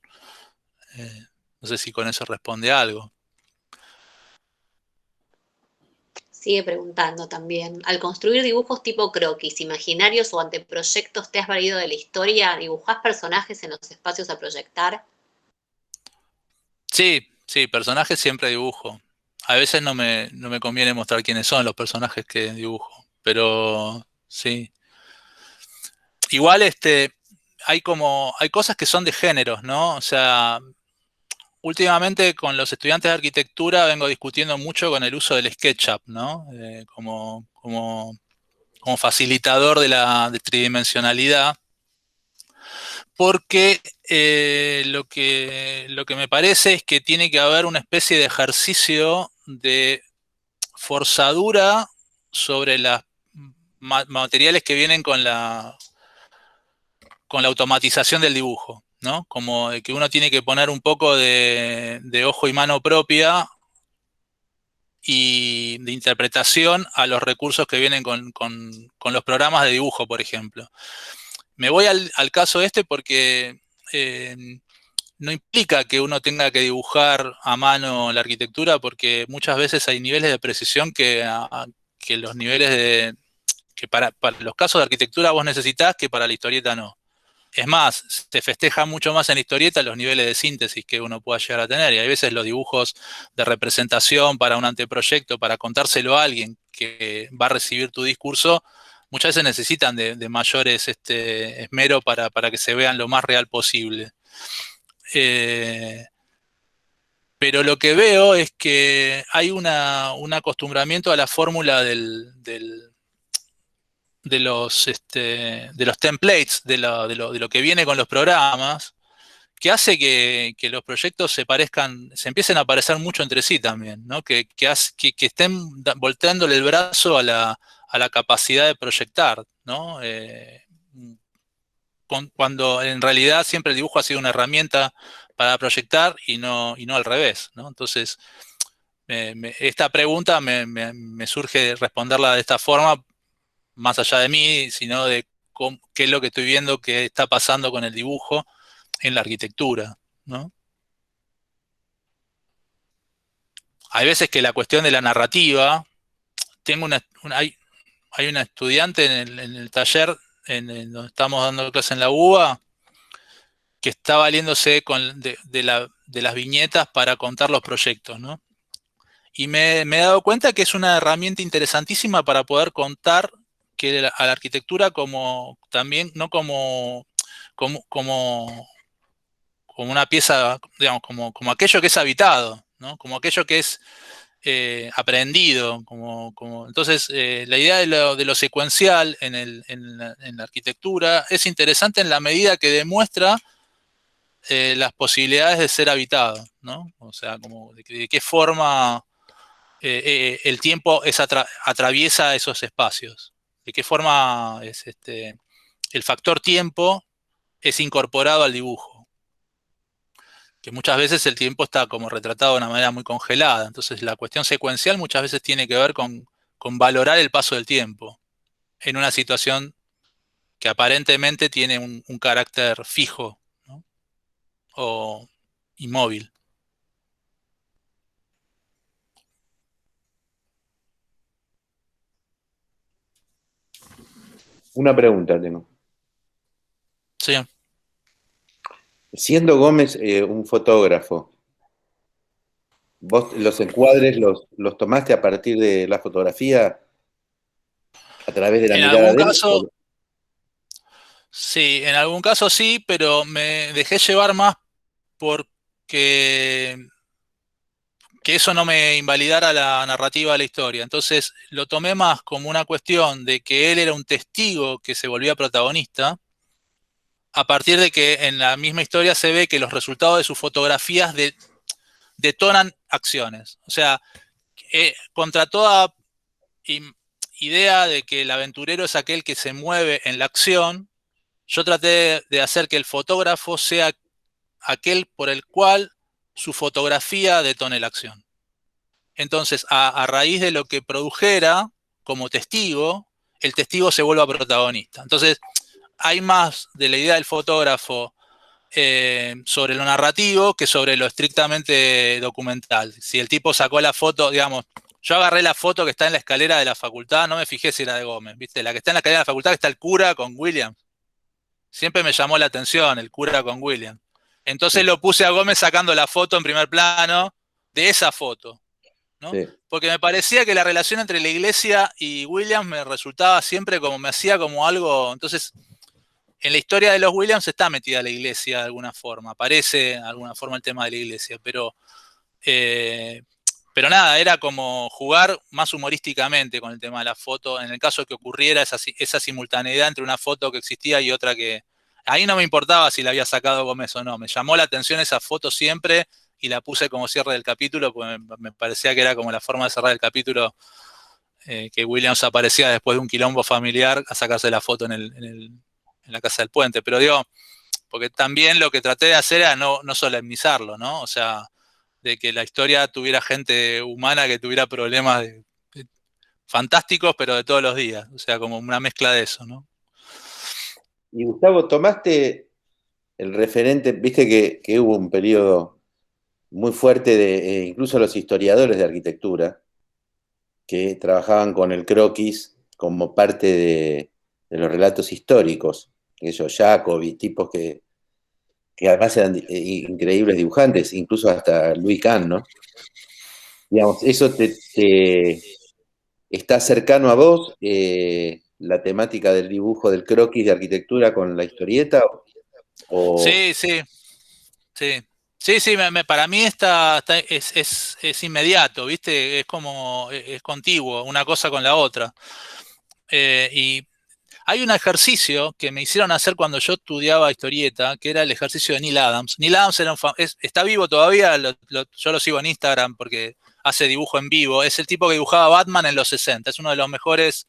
No sé si con eso responde algo. Sigue preguntando también. Al construir dibujos tipo croquis, imaginarios o anteproyectos, ¿te has valido de la historia? ¿Dibujás personajes en los espacios a proyectar? Sí, personajes siempre dibujo. A veces no me conviene mostrar quiénes son los personajes que dibujo, pero sí. Igual hay cosas que son de géneros, ¿no? O sea, últimamente con los estudiantes de arquitectura vengo discutiendo mucho con el uso del SketchUp, ¿no? Como facilitador de la tridimensionalidad, porque lo que me parece es que tiene que haber una especie de ejercicio de forzadura sobre los materiales que vienen con la automatización del dibujo, ¿no? Como de que uno tiene que poner un poco de ojo y mano propia y de interpretación a los recursos que vienen con los programas de dibujo, por ejemplo. Me voy al caso porque no implica que uno tenga que dibujar a mano la arquitectura, porque muchas veces hay niveles de precisión que los niveles que para los casos de arquitectura vos necesitás que para la historieta no. Es más, se festeja mucho más en la historieta los niveles de síntesis que uno pueda llegar a tener. Y hay veces los dibujos de representación para un anteproyecto, para contárselo a alguien que va a recibir tu discurso, muchas veces necesitan de mayores esmero para que se vean lo más real posible. Pero lo que veo es que hay un acostumbramiento a la fórmula de los templates, de lo que viene con los programas, que hace que los proyectos se empiecen a parecer mucho entre sí también, ¿no? Que estén volteándole el brazo a la capacidad de proyectar, ¿no? Cuando en realidad siempre el dibujo ha sido una herramienta para proyectar y no al revés, ¿no? Entonces, esta pregunta me surge responderla de esta forma, más allá de mí, sino de qué es lo que estoy viendo que está pasando con el dibujo en la arquitectura, ¿no? Hay veces que la cuestión de la narrativa, hay una estudiante en el taller donde estamos dando clase en la UBA, que está valiéndose de las viñetas para contar los proyectos, ¿no? Y me he dado cuenta que es una herramienta interesantísima para poder contar que a la arquitectura también, no como una pieza, digamos, como aquello que es habitado, ¿no? Como aquello que es aprendido. Entonces, la idea de lo secuencial en la arquitectura es interesante en la medida que demuestra las posibilidades de ser habitado, ¿no? O sea, como de qué forma el tiempo atraviesa esos espacios. De qué forma el factor tiempo es incorporado al dibujo. Que muchas veces el tiempo está como retratado de una manera muy congelada. Entonces la cuestión secuencial muchas veces tiene que ver con valorar el paso del tiempo en una situación que aparentemente tiene un carácter fijo, ¿no? O inmóvil. Una pregunta tengo. Sí. Siendo Gómez un fotógrafo, ¿vos los encuadres los tomaste a partir de la fotografía a través de la En mirada algún de él? caso, sí, en algún caso sí, pero me dejé llevar más porque que eso no me invalidara la narrativa de la historia. Entonces lo tomé más como una cuestión de que él era un testigo que se volvía protagonista, a partir de que en la misma historia se ve que los resultados de sus fotografías detonan acciones. O sea, contra toda idea de que el aventurero es aquel que se mueve en la acción, yo traté de hacer que el fotógrafo sea aquel por el cual su fotografía detone la acción. Entonces, a raíz de lo que produjera como testigo, el testigo se vuelva protagonista. Entonces, hay más de la idea del fotógrafo sobre lo narrativo que sobre lo estrictamente documental. Si el tipo sacó la foto, digamos, yo agarré la foto que está en la escalera de la facultad, no me fijé si era de Gómez, ¿viste? La que está en la escalera de la facultad, que está el cura con William. Siempre me llamó la atención el cura con William. Entonces lo puse a Gómez sacando la foto en primer plano de esa foto, ¿no? Sí. Porque me parecía que la relación entre la iglesia y Williams me resultaba siempre como, me hacía como algo. Entonces, en la historia de los Williams está metida la iglesia de alguna forma, aparece de alguna forma el tema de la iglesia, pero nada, era como jugar más humorísticamente con el tema de la foto, en el caso de que ocurriera esa simultaneidad entre una foto que existía y otra que... Ahí no me importaba si la había sacado Gómez o no, me llamó la atención esa foto siempre y la puse como cierre del capítulo, porque me parecía que era como la forma de cerrar el capítulo, que Williams aparecía después de un quilombo familiar a sacarse la foto en la casa del puente. Pero digo, porque también lo que traté de hacer era no solemnizarlo, ¿no? O sea, de que la historia tuviera gente humana que tuviera problemas fantásticos, pero de todos los días. O sea, como una mezcla de eso, ¿no? Y Gustavo, tomaste el referente, viste que hubo un periodo muy fuerte de, incluso los historiadores de arquitectura, que trabajaban con el croquis como parte de los relatos históricos. Ellos, Jacobi, tipos que además eran increíbles dibujantes, incluso hasta Louis Kahn, ¿no? Digamos, ¿eso te está cercano a vos, la temática del dibujo del croquis de arquitectura con la historieta? Sí. Sí, para mí es inmediato, ¿viste? Es como, es contiguo, una cosa con la otra. Y hay un ejercicio que me hicieron hacer cuando yo estudiaba historieta, que era el ejercicio de Neil Adams. Neil Adams está vivo todavía, yo lo sigo en Instagram porque hace dibujo en vivo. Es el tipo que dibujaba Batman en los 60, es una de las mejores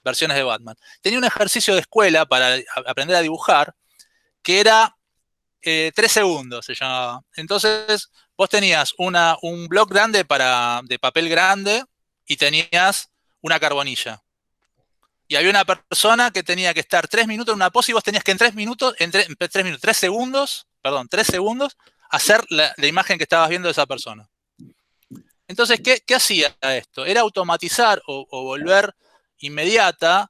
versiones de Batman. Tenía un ejercicio de escuela para aprender a dibujar, que era 3 segundos, se llamaba. Entonces, vos tenías un bloc grande de papel grande y tenías una carbonilla. Y había una persona que tenía que estar 3 minutos en una pose y vos tenías que en 3 segundos, hacer la imagen que estabas viendo de esa persona. Entonces, ¿qué hacía esto? Era automatizar o volver inmediata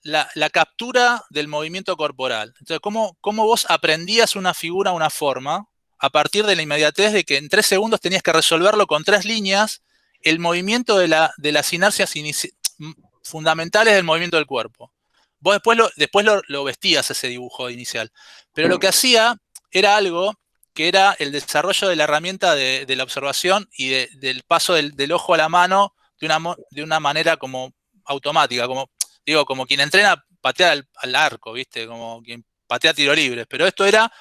la captura del movimiento corporal. Entonces, ¿cómo vos aprendías una figura, una forma, a partir de la inmediatez de que en 3 segundos tenías que resolverlo con 3 líneas, el movimiento de las inercias fundamentales del movimiento del cuerpo? Vos después lo vestías ese dibujo inicial. Pero lo que hacía era algo que era el desarrollo de la herramienta de la observación y del paso del ojo a la mano de una manera como automática, como quien entrena patear al arco, ¿viste? Como quien patea tiro libre. Pero esto era...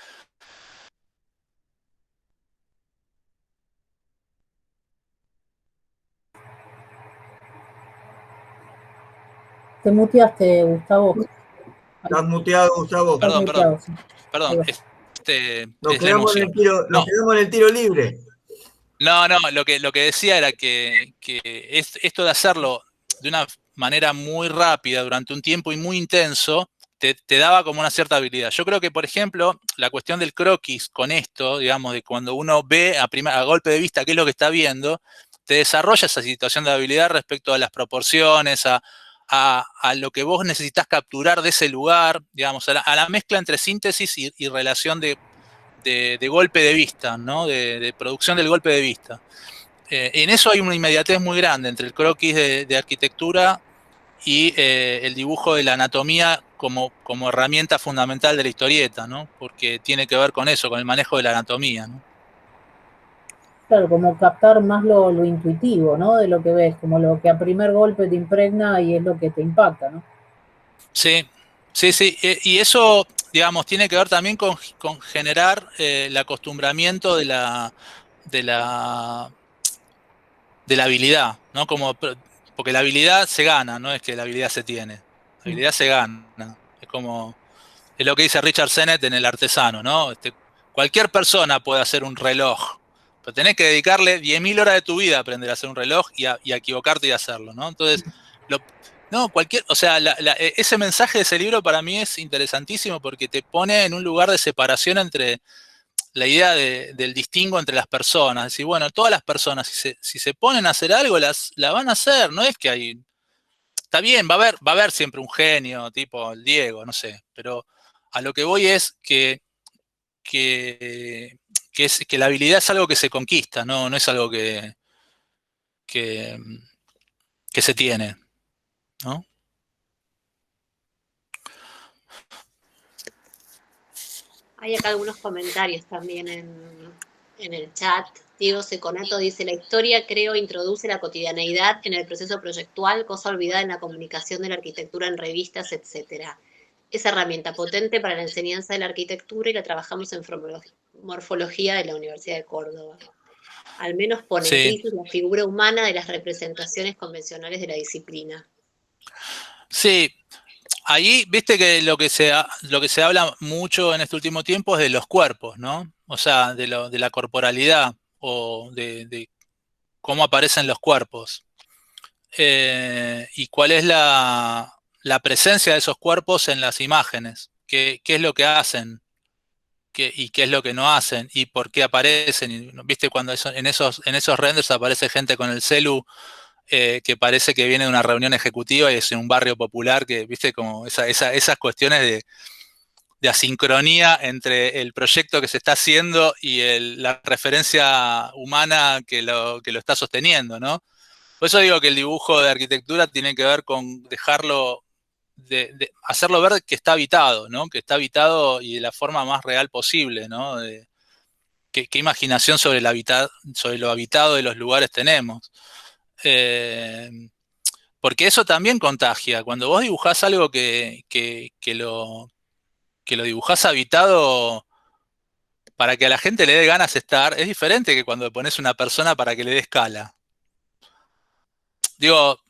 Te muteaste, Gustavo. Estás muteado, Gustavo. Estás Perdón. muteado, sí. Perdón, Ahí va. Nos es la quedamos en emoción. el tiro, nos quedamos en el tiro libre. No, lo que decía era que esto de hacerlo de una manera muy rápida durante un tiempo y muy intenso, te daba como una cierta habilidad. Yo creo que, por ejemplo, la cuestión del croquis con esto, digamos, de cuando uno ve a golpe de vista qué es lo que está viendo, te desarrolla esa situación de habilidad respecto a las proporciones, a lo que vos necesitas capturar de ese lugar, digamos, a la mezcla entre síntesis y relación de golpe de vista, ¿no? De producción del golpe de vista. En eso hay una inmediatez muy grande entre el croquis de arquitectura y el dibujo de la anatomía como herramienta fundamental de la historieta, ¿no? Porque tiene que ver con eso, con el manejo de la anatomía, ¿no? Claro, como captar más lo intuitivo, ¿no? De lo que ves, como lo que a primer golpe te impregna y es lo que te impacta, ¿no? Sí, sí, sí. Y eso, digamos, tiene que ver también con generar el acostumbramiento de la, de la habilidad, ¿no? Porque la habilidad se gana, no es que la habilidad se tiene. La habilidad se gana. Es lo que dice Richard Sennett en El Artesano, ¿no? Cualquier persona puede hacer un reloj, pero tenés que dedicarle 10.000 horas de tu vida a aprender a hacer un reloj y a equivocarte y a hacerlo, ¿no? Entonces, no, o sea, ese mensaje de ese libro para mí es interesantísimo porque te pone en un lugar de separación entre la idea del distingo entre las personas. Es decir, bueno, todas las personas, si se ponen a hacer algo, la van a hacer, no es que hay... Está bien, va a haber siempre un genio, tipo el Diego, no sé, pero a lo que voy es que, que la habilidad es algo que se conquista, no es algo que, que se tiene, ¿no? Hay acá algunos comentarios también en el chat. Diego Seconato dice, la historia creo introduce la cotidianeidad en el proceso proyectual, cosa olvidada en la comunicación de la arquitectura en revistas, etc. Es herramienta potente para la enseñanza de la arquitectura y la trabajamos en morfología de la Universidad de Córdoba. Al menos pone en Sí, crisis la figura humana de las representaciones convencionales de la disciplina. sí. Ahí, viste que lo que se habla mucho en este último tiempo es de los cuerpos, ¿no? O sea, de la corporalidad o de cómo aparecen los cuerpos. Y cuál es la presencia de esos cuerpos en las imágenes. ¿Qué es lo que hacen? Y qué es lo que no hacen y por qué aparecen. Viste, cuando en esos renders aparece gente con el celu que parece que viene de una reunión ejecutiva y es en un barrio popular, que viste como esas cuestiones de asincronía entre el proyecto que se está haciendo y la referencia humana que lo está sosteniendo, ¿no? Por eso digo que el dibujo de arquitectura tiene que ver con dejarlo, de hacerlo ver que está habitado, ¿no? Que está habitado y de la forma más real posible, ¿no? ¿Qué imaginación sobre lo habitado de los lugares tenemos? Eh, Porque eso también contagia. Cuando vos dibujás algo que lo dibujás habitado para que a la gente le dé ganas de estar, es diferente que cuando pones una persona para que le dé escala. Digo,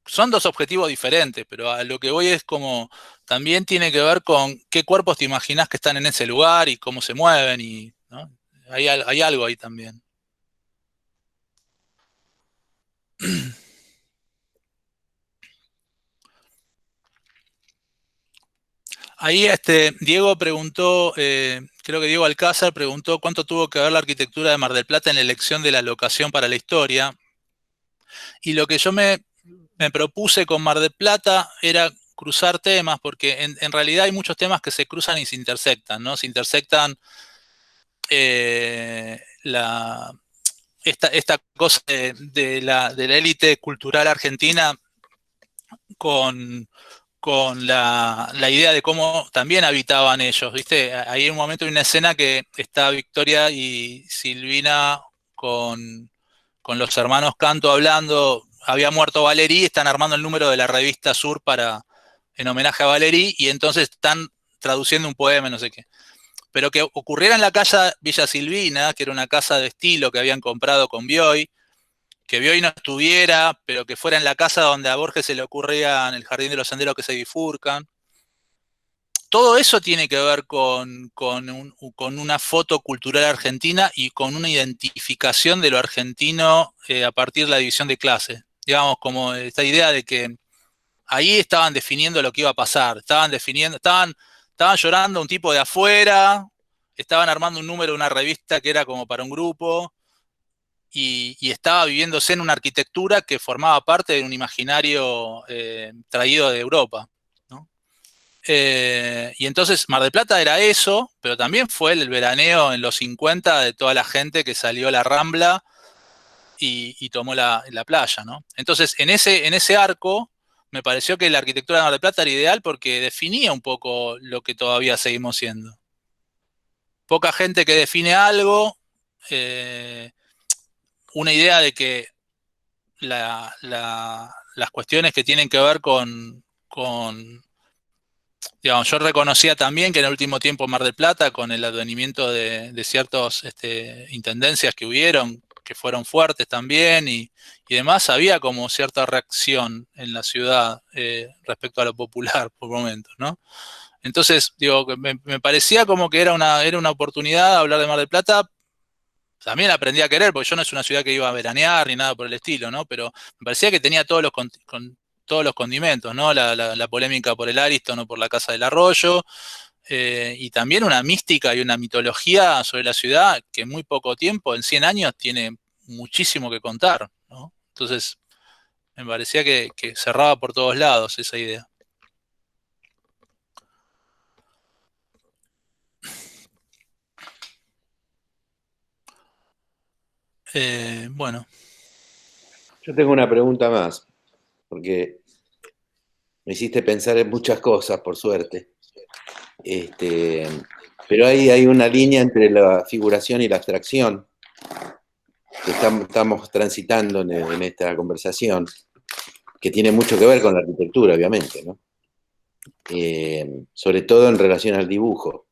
son dos objetivos diferentes, pero a lo que voy es como también tiene que ver con qué cuerpos te imaginás que están en ese lugar y cómo se mueven y, ¿no? Hay algo ahí también. Ahí Diego preguntó, creo que Diego Alcázar preguntó cuánto tuvo que ver la arquitectura de Mar del Plata en la elección de la locación para la historia. Y lo que yo me propuse con Mar del Plata era cruzar temas, porque en realidad hay muchos temas que se cruzan y se intersectan, ¿no? Se intersectan esta cosa de la élite cultural argentina con la idea de cómo también habitaban ellos, ¿viste? Hay un momento, hay una escena que está Victoria y Silvina con los hermanos Canto hablando, había muerto Valerí, están armando el número de la revista Sur en homenaje a Valerí, y entonces están traduciendo un poema, no sé qué. Pero que ocurriera en la casa Villa Silvina, que era una casa de estilo que habían comprado con Bioy, que Bioy no estuviera, pero que fuera en la casa donde a Borges se le ocurría en el jardín de los senderos que se bifurcan. Todo eso tiene que ver con una foto cultural argentina y con una identificación de lo argentino a partir de la división de clase. Digamos, como esta idea de que ahí estaban definiendo lo que iba a pasar, estaban llorando a un tipo de afuera, estaban armando un número de una revista que era como para un grupo, y estaba viviéndose en una arquitectura que formaba parte de un imaginario traído de Europa, ¿no? Y entonces Mar del Plata era eso, pero también fue el veraneo en los 50 de toda la gente que salió a la Rambla y tomó la playa, ¿no? Entonces, en ese arco, me pareció que la arquitectura de Mar del Plata era ideal porque definía un poco lo que todavía seguimos siendo. Poca gente que define algo, una idea de que las cuestiones que tienen que ver digamos, yo reconocía también que en el último tiempo en Mar del Plata, con el advenimiento de ciertas intendencias que hubieron, que fueron fuertes también y demás, había como cierta reacción en la ciudad respecto a lo popular por momentos, ¿no? Entonces, digo, me parecía como que era una oportunidad hablar de Mar del Plata. También aprendí a querer, porque yo no es una ciudad que iba a veranear ni nada por el estilo, ¿no? Pero me parecía que tenía todos los condimentos, ¿no? La polémica por el Ariston o por la Casa del Arroyo, y también una mística y una mitología sobre la ciudad que en muy poco tiempo, en 100 años, tiene muchísimo que contar, ¿no? Entonces, me parecía que cerraba por todos lados esa idea. Bueno. Yo tengo una pregunta más, porque me hiciste pensar en muchas cosas, por suerte. Pero hay una línea entre la figuración y la abstracción que estamos transitando en esta conversación, que tiene mucho que ver con la arquitectura, obviamente, ¿no? Sobre todo en relación al dibujo,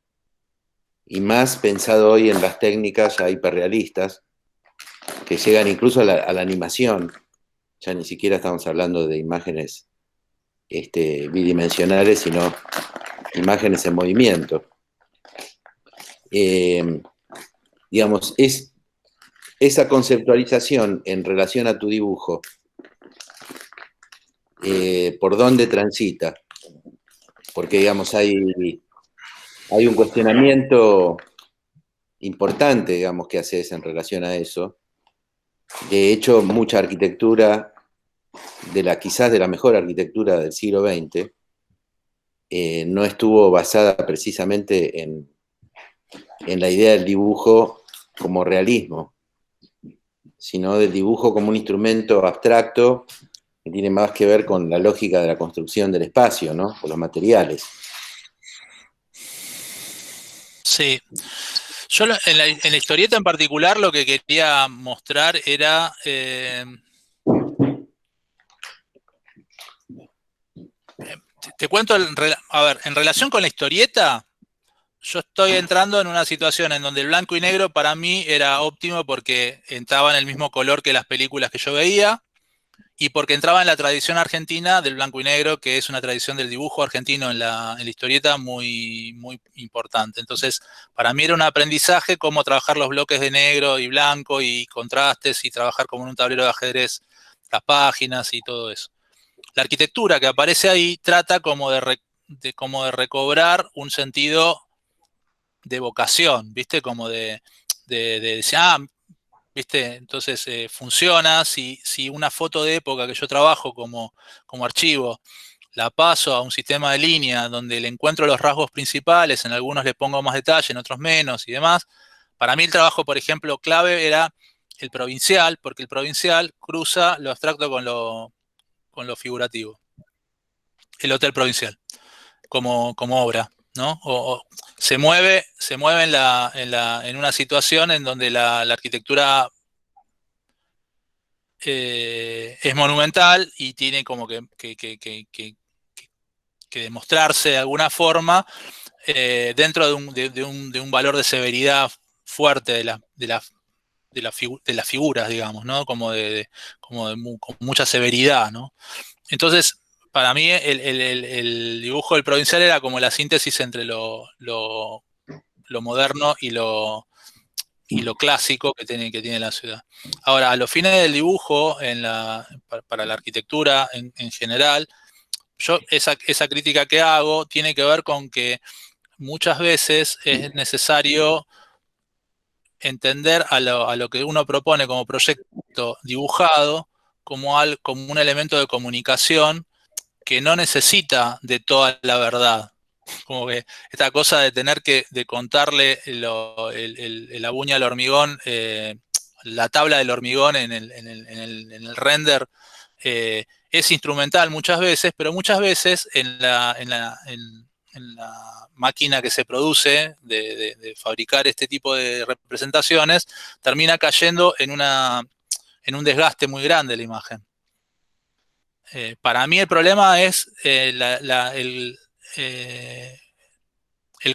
y más pensado hoy en las técnicas ya hiperrealistas, que llegan incluso a la animación. Ya ni siquiera estamos hablando de imágenes bidimensionales, sino imágenes en movimiento. Digamos, es esa conceptualización en relación a tu dibujo, ¿por dónde transita? Porque, digamos, hay un cuestionamiento importante, digamos, que haces en relación a eso. De hecho, mucha arquitectura, quizás de la mejor arquitectura del siglo XX, no estuvo basada precisamente en la idea del dibujo como realismo, sino del dibujo como un instrumento abstracto que tiene más que ver con la lógica de la construcción del espacio, ¿no? Con los materiales. Sí. Yo en la historieta en particular lo que quería mostrar era te cuento, a ver, en relación con la historieta, yo estoy entrando en una situación en donde el blanco y negro para mí era óptimo porque entraba en el mismo color que las películas que yo veía y porque entraba en la tradición argentina del blanco y negro, que es una tradición del dibujo argentino en la historieta muy, muy importante. Entonces, para mí era un aprendizaje cómo trabajar los bloques de negro y blanco y contrastes y trabajar como en un tablero de ajedrez las páginas y todo eso. La arquitectura que aparece ahí trata como de recobrar un sentido de vocación, ¿viste? Como de decir, ¿viste? Entonces funciona si una foto de época que yo trabajo como archivo la paso a un sistema de línea donde le encuentro los rasgos principales, en algunos le pongo más detalle, en otros menos y demás. Para mí el trabajo, por ejemplo, clave era el provincial, porque el provincial cruza lo abstracto con lo figurativo. El hotel provincial, como obra, ¿no? O se mueve en una situación en donde la arquitectura es monumental y tiene como que demostrarse de alguna forma dentro de un valor de severidad fuerte de las figuras, digamos, ¿no? Con mucha severidad, ¿no? Entonces, para mí el dibujo del provincial era como la síntesis entre lo moderno y lo clásico que tiene la ciudad. Ahora, a los fines del dibujo, para la arquitectura en general, yo esa crítica que hago tiene que ver con que muchas veces es necesario entender a lo que uno propone como proyecto dibujado como un elemento de comunicación que no necesita de toda la verdad. Como que esta cosa de tener de contarle la uña al hormigón, la tabla del hormigón en el render, es instrumental muchas veces, pero muchas veces en máquina que se produce de fabricar este tipo de representaciones, termina cayendo en un desgaste muy grande de la imagen. Para mí el problema es el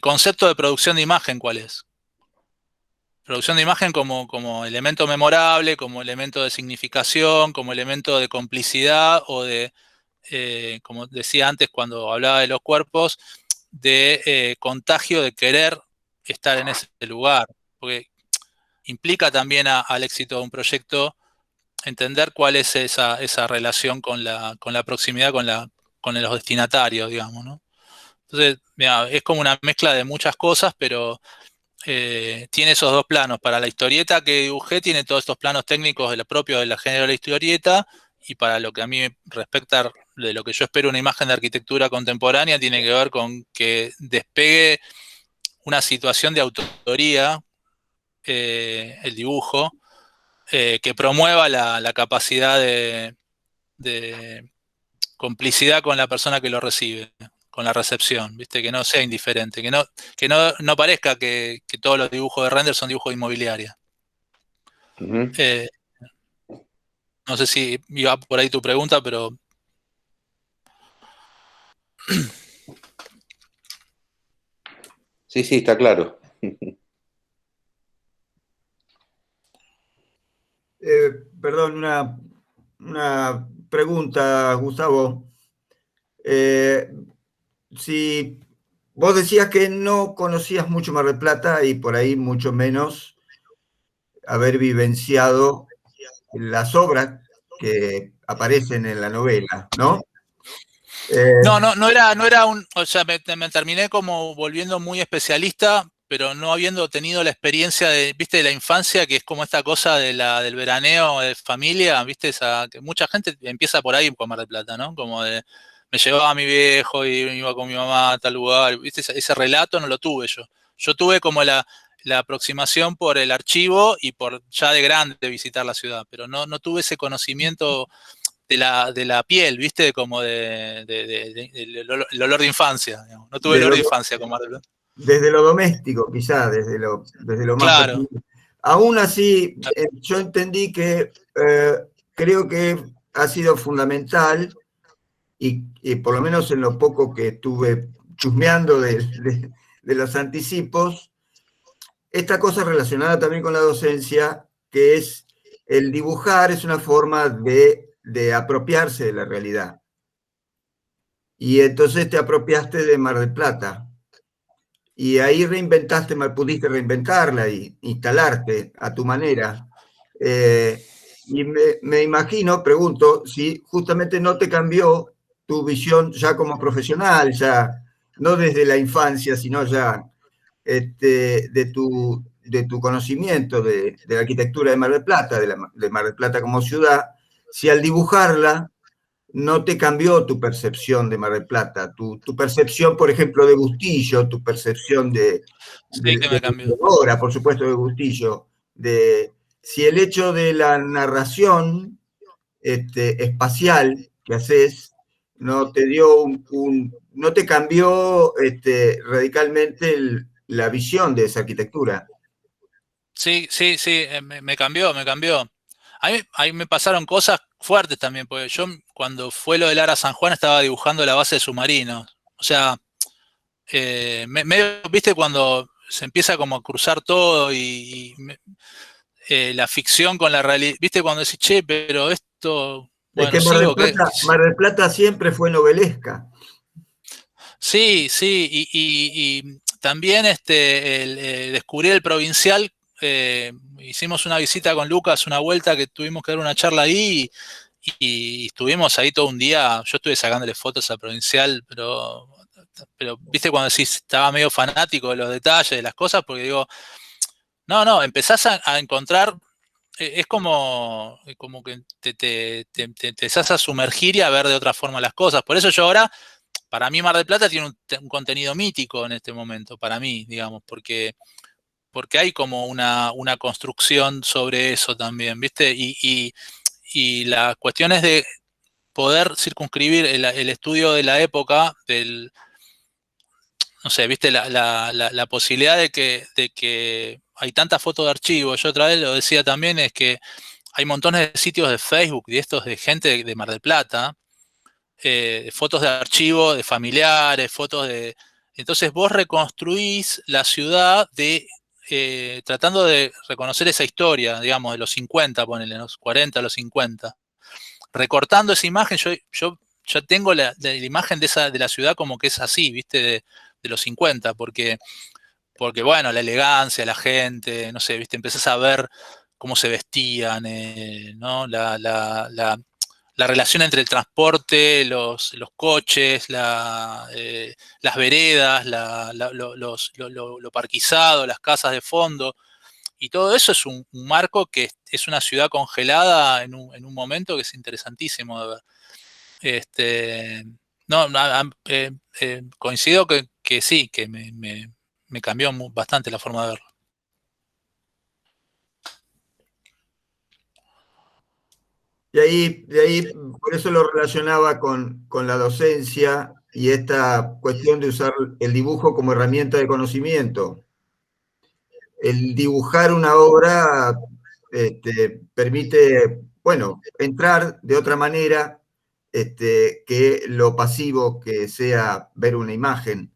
concepto de producción de imagen, ¿cuál es? Producción de imagen como elemento memorable, como elemento de significación, como elemento de complicidad o de, como decía antes cuando hablaba de los cuerpos, de contagio de querer estar en ese lugar. Porque implica también al éxito de un proyecto entender cuál es esa relación con la proximidad con los destinatarios, digamos, ¿no? Entonces, mira, es como una mezcla de muchas cosas, pero tiene esos dos planos. Para la historieta que dibujé, tiene todos estos planos técnicos de lo propio del género de la historieta, y para lo que a mí respecta de lo que yo espero una imagen de arquitectura contemporánea, tiene que ver con que despegue una situación de autoría, el dibujo, que promueva la capacidad de complicidad con la persona que lo recibe, con la recepción, ¿viste? Que no sea indiferente, que no parezca que todos los dibujos de render son dibujos de inmobiliaria. Ujú. No sé si iba por ahí tu pregunta, pero... Sí, sí, está claro. Perdón, una pregunta, Gustavo. Si vos decías que no conocías mucho Mar del Plata y por ahí mucho menos haber vivenciado las obras que aparecen en la novela, ¿no? No era o sea, me terminé como volviendo muy especialista, pero no habiendo tenido la experiencia viste, de la infancia, que es como esta cosa del veraneo de familia, viste, que mucha gente empieza por ahí con Mar del Plata, ¿no? Como me llevaba a mi viejo y iba con mi mamá a tal lugar, viste, ese relato no lo tuve yo. Yo tuve como la aproximación por el archivo y por ya de grande visitar la ciudad, pero no tuve ese conocimiento de la piel, ¿viste? Como el olor de infancia, digamos. No tuve el olor de infancia como Mar del Plata. Desde lo doméstico, quizá, desde lo más Claro. pequeño. Aún así, yo entendí que creo que ha sido fundamental y por lo menos en lo poco que estuve chusmeando de los anticipos, esta cosa relacionada también con la docencia, que es el dibujar es una forma de apropiarse de la realidad. Y entonces te apropiaste de Mar del Plata. Y ahí pudiste reinventarla y instalarte a tu manera. Y me imagino, pregunto, si justamente no te cambió tu visión ya como profesional, ya no desde la infancia, sino ya de tu conocimiento de la arquitectura de Mar del Plata, de Mar del Plata como ciudad, si al dibujarla no te cambió tu percepción de Mar del Plata, tu percepción, por ejemplo, de Bustillo, tu percepción Sí que me cambió. ahora, por supuesto, de Bustillo, si el hecho de la narración espacial que haces no te dio no te cambió radicalmente la visión de esa arquitectura. Sí, me cambió. A mí me pasaron cosas fuertes también, porque yo cuando fue lo del Ara San Juan estaba dibujando la base de submarinos. O sea, medio, viste, cuando se empieza como a cruzar todo la ficción con la realidad, viste, cuando decís, che, pero esto, Es bueno, que sigo, ¿qué? Mar del Plata siempre fue novelesca. Sí, y también descubrí el provincial. Hicimos una visita con Lucas, una vuelta que tuvimos que dar una charla ahí y estuvimos ahí todo un día. Yo estuve sacándole fotos al provincial, pero viste cuando decís, estaba medio fanático de los detalles, de las cosas, porque digo, no, empezás a encontrar, es como que te empezás a sumergir y a ver de otra forma las cosas. Por eso yo ahora, para mí Mar del Plata tiene un contenido mítico en este momento, para mí, digamos, porque hay como una construcción sobre eso también, ¿viste? Y la cuestión es de poder circunscribir el estudio de la época, no sé, viste la posibilidad de que hay tantas fotos de archivo. Yo otra vez lo decía también, es que hay montones de sitios de Facebook y estos de gente de Mar del Plata, fotos de archivo, de familiares, fotos de... Entonces vos reconstruís la ciudad tratando de reconocer esa historia, digamos, de los 50, ponele, los 40, los 50. Recortando esa imagen, yo ya tengo la imagen de la ciudad como que es así, ¿viste? De los 50, porque, bueno, la elegancia, la gente, no sé, ¿viste? Empezás a ver cómo se vestían, ¿no? La relación entre el transporte, los coches, las veredas, lo parquizado, las casas de fondo, y todo eso es un marco que es una ciudad congelada en un momento que es interesantísimo de ver. No, coincido que sí, que me cambió bastante la forma de verlo. De ahí, por eso lo relacionaba con la docencia y esta cuestión de usar el dibujo como herramienta de conocimiento. El dibujar una obra permite, bueno, entrar de otra manera que lo pasivo que sea ver una imagen.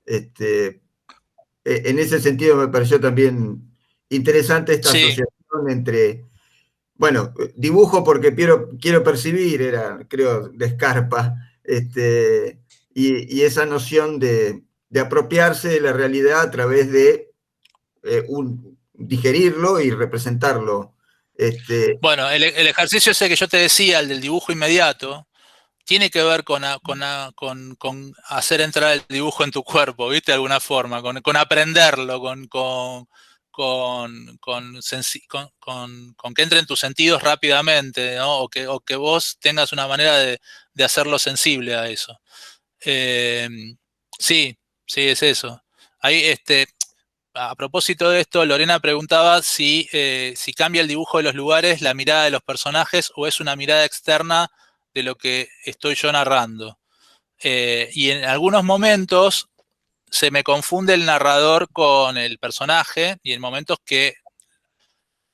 En ese sentido me pareció también interesante esta asociación entre, bueno, dibujo porque quiero percibir, era, creo, de Scarpa, y esa noción de apropiarse de la realidad a través de digerirlo y representarlo. Bueno, el ejercicio ese que yo te decía, el del dibujo inmediato, tiene que ver con hacer entrar el dibujo en tu cuerpo, ¿viste? De alguna forma, con aprenderlo, con que entre en tus sentidos rápidamente, ¿no? O que vos tengas una manera de hacerlo sensible a eso. Sí, es eso. Ahí, a propósito de esto, Lorena preguntaba si cambia el dibujo de los lugares, la mirada de los personajes, o es una mirada externa de lo que estoy yo narrando. Y en algunos momentos se me confunde el narrador con el personaje, y en momentos que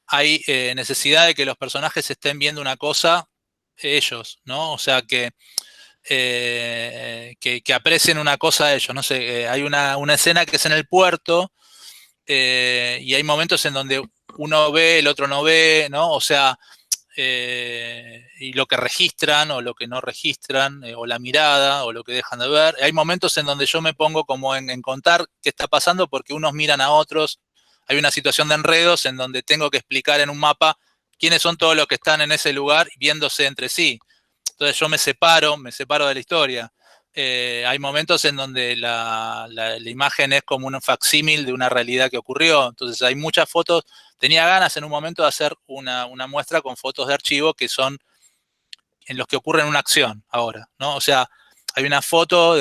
hay necesidad de que los personajes estén viendo una cosa ellos, ¿no? O sea, que aprecien una cosa ellos. No sé, hay una escena que es en el puerto, y hay momentos en donde uno ve, el otro no ve, ¿no? O sea, y lo que registran o lo que no registran, o la mirada o lo que dejan de ver. Hay momentos en donde yo me pongo como en contar qué está pasando porque unos miran a otros. Hay una situación de enredos en donde tengo que explicar en un mapa quiénes son todos los que están en ese lugar viéndose entre sí. Entonces yo me separo de la historia. Hay momentos en donde la imagen es como un facsímil de una realidad que ocurrió. Entonces hay muchas fotos. Tenía ganas en un momento de hacer una muestra con fotos de archivo que son en los que ocurre una acción ahora, ¿no? O sea, hay una foto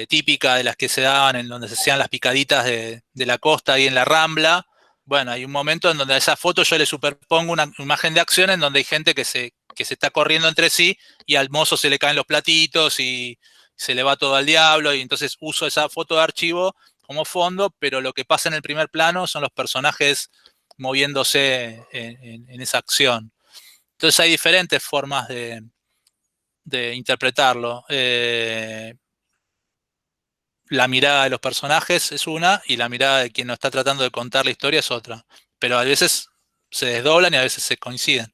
típica de las que se daban en donde se hacían las picaditas de la costa ahí en la Rambla. Bueno, hay un momento en donde a esa foto yo le superpongo una imagen de acción en donde hay gente que se está corriendo entre sí y al mozo se le caen los platitos y se le va todo al diablo, y entonces uso esa foto de archivo como fondo, pero lo que pasa en el primer plano son los personajes moviéndose en esa acción. Entonces hay diferentes formas de interpretarlo. La mirada de los personajes es una y la mirada de quien no está tratando de contar la historia es otra. Pero a veces se desdoblan y a veces se coinciden.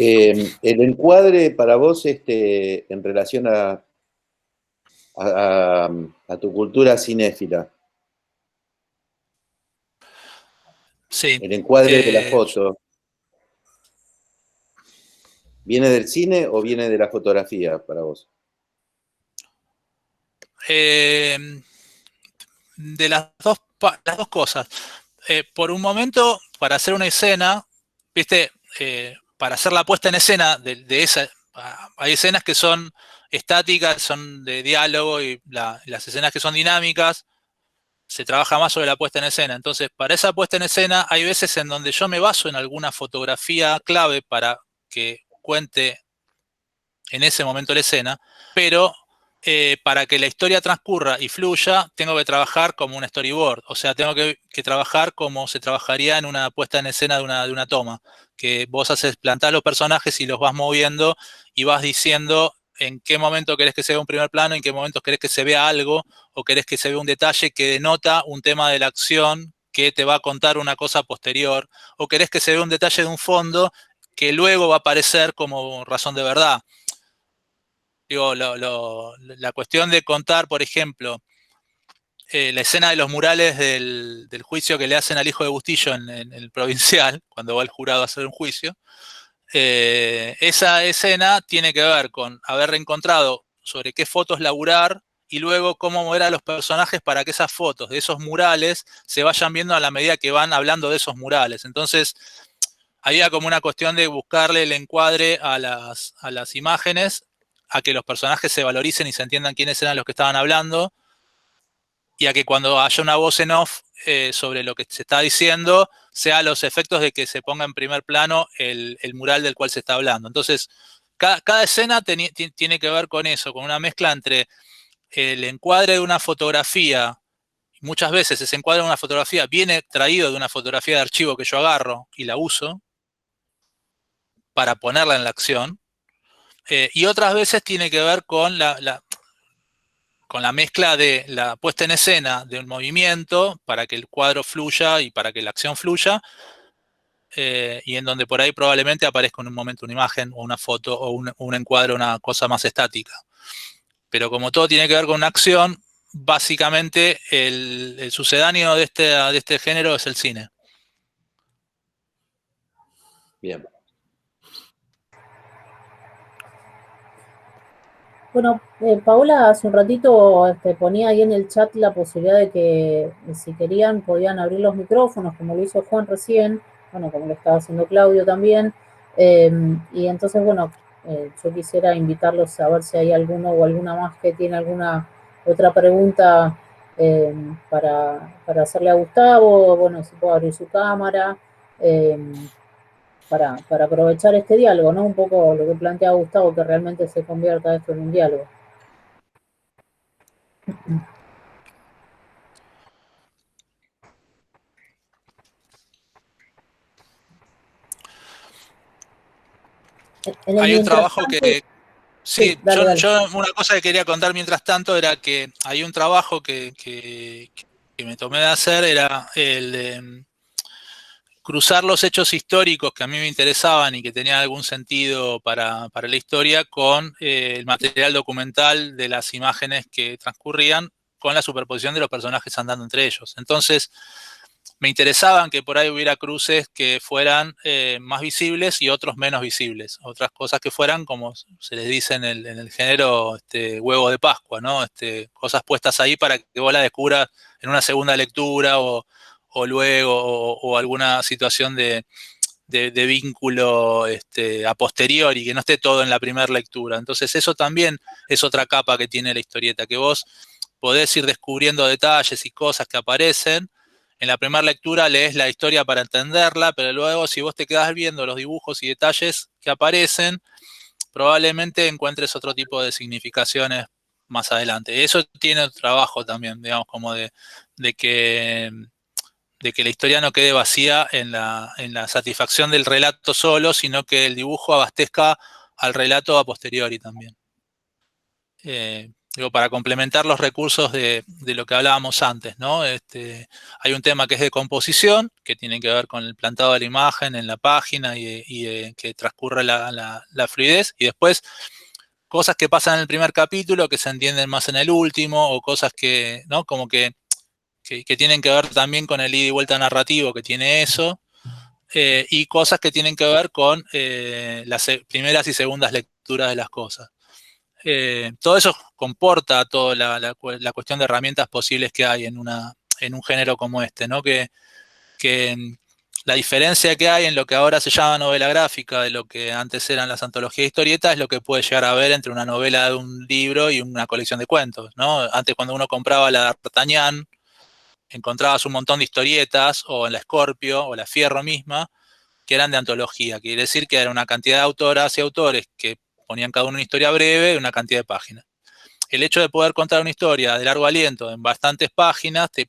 El encuadre para vos, en relación a tu cultura cinéfila. Sí. El encuadre de la foto. ¿Viene del cine o viene de la fotografía para vos? De las dos cosas. Por un momento, para hacer una escena, viste, para hacer la puesta en escena de esa, hay escenas que son estáticas, son de diálogo, y las escenas que son dinámicas, se trabaja más sobre la puesta en escena. Entonces, para esa puesta en escena, hay veces en donde yo me baso en alguna fotografía clave para que cuente en ese momento la escena, pero para que la historia transcurra y fluya, tengo que trabajar como un storyboard. O sea, tengo que trabajar como se trabajaría en una puesta en escena de una toma, que vos plantás los personajes y los vas moviendo y vas diciendo en qué momento querés que se vea un primer plano, en qué momentos querés que se vea algo, o querés que se vea un detalle que denota un tema de la acción que te va a contar una cosa posterior, o querés que se vea un detalle de un fondo que luego va a aparecer como razón de verdad. Digo, la cuestión de contar, por ejemplo, la escena de los murales del juicio que le hacen al hijo de Bustillo en el provincial, cuando va el jurado a hacer un juicio, esa escena tiene que ver con haber reencontrado sobre qué fotos laburar y luego cómo mover a los personajes para que esas fotos de esos murales se vayan viendo a la medida que van hablando de esos murales. Entonces, había como una cuestión de buscarle el encuadre a las imágenes, a que los personajes se valoricen y se entiendan quiénes eran los que estaban hablando, y a que cuando haya una voz en off sobre lo que se está diciendo, sea los efectos de que se ponga en primer plano el mural del cual se está hablando. Entonces, cada escena tiene que ver con eso, con una mezcla entre el encuadre de una fotografía. Muchas veces ese encuadre de una fotografía viene traído de una fotografía de archivo que yo agarro y la uso para ponerla en la acción. Y otras veces tiene que ver con con la mezcla de la puesta en escena de un movimiento para que el cuadro fluya y para que la acción fluya, y en donde por ahí probablemente aparezca en un momento una imagen o una foto o un encuadre, una cosa más estática. Pero como todo tiene que ver con una acción, básicamente el sucedáneo de este género es el cine. Bien. Bueno, Paola hace un ratito ponía ahí en el chat la posibilidad de que si querían podían abrir los micrófonos, como lo hizo Juan recién, bueno, como lo estaba haciendo Claudio también, y entonces, bueno, yo quisiera invitarlos a ver si hay alguno o alguna más que tiene alguna otra pregunta para hacerle a Gustavo, bueno, si puedo abrir su cámara, para aprovechar este diálogo, ¿no? Un poco lo que plantea Gustavo, que realmente se convierta esto en un diálogo. Hay un trabajo que... Sí, dale. Yo una cosa que quería contar mientras tanto era que hay un trabajo que me tomé de hacer, era el de cruzar los hechos históricos que a mí me interesaban y que tenían algún sentido para la historia con el material documental de las imágenes que transcurrían con la superposición de los personajes andando entre ellos. Entonces, me interesaban que por ahí hubiera cruces que fueran más visibles y otros menos visibles. Otras cosas que fueran, como se les dice en el género, huevo de Pascua, ¿no? Cosas puestas ahí para que vos la descubras en una segunda lectura o luego, o alguna situación de vínculo a posteriori, que no esté todo en la primera lectura. Entonces eso también es otra capa que tiene la historieta, que vos podés ir descubriendo detalles y cosas que aparecen. En la primera lectura lees la historia para entenderla, pero luego si vos te quedás viendo los dibujos y detalles que aparecen, probablemente encuentres otro tipo de significaciones más adelante. Eso tiene trabajo también, digamos, como de que la historia no quede vacía en la satisfacción del relato solo, sino que el dibujo abastezca al relato a posteriori también. Digo, para complementar los recursos de lo que hablábamos antes, ¿no? Hay un tema que es de composición, que tiene que ver con el plantado de la imagen en la página y que transcurre la fluidez, y después cosas que pasan en el primer capítulo que se entienden más en el último, o cosas que, ¿no? Como que tienen que ver también con el ida y vuelta narrativo que tiene eso, y cosas que tienen que ver con las primeras y segundas lecturas de las cosas. Todo eso comporta toda la cuestión de herramientas posibles que hay en un género como este, ¿no? Que La diferencia que hay en lo que ahora se llama novela gráfica de lo que antes eran las antologías de historietas es lo que puede llegar a ver entre una novela de un libro y una colección de cuentos, ¿no? Antes, cuando uno compraba la D'Artagnan, encontrabas un montón de historietas, o en la Scorpio o la Fierro misma, que eran de antología. Quiere decir que era una cantidad de autoras y autores que ponían cada uno una historia breve de una cantidad de páginas. El hecho de poder contar una historia de largo aliento en bastantes páginas te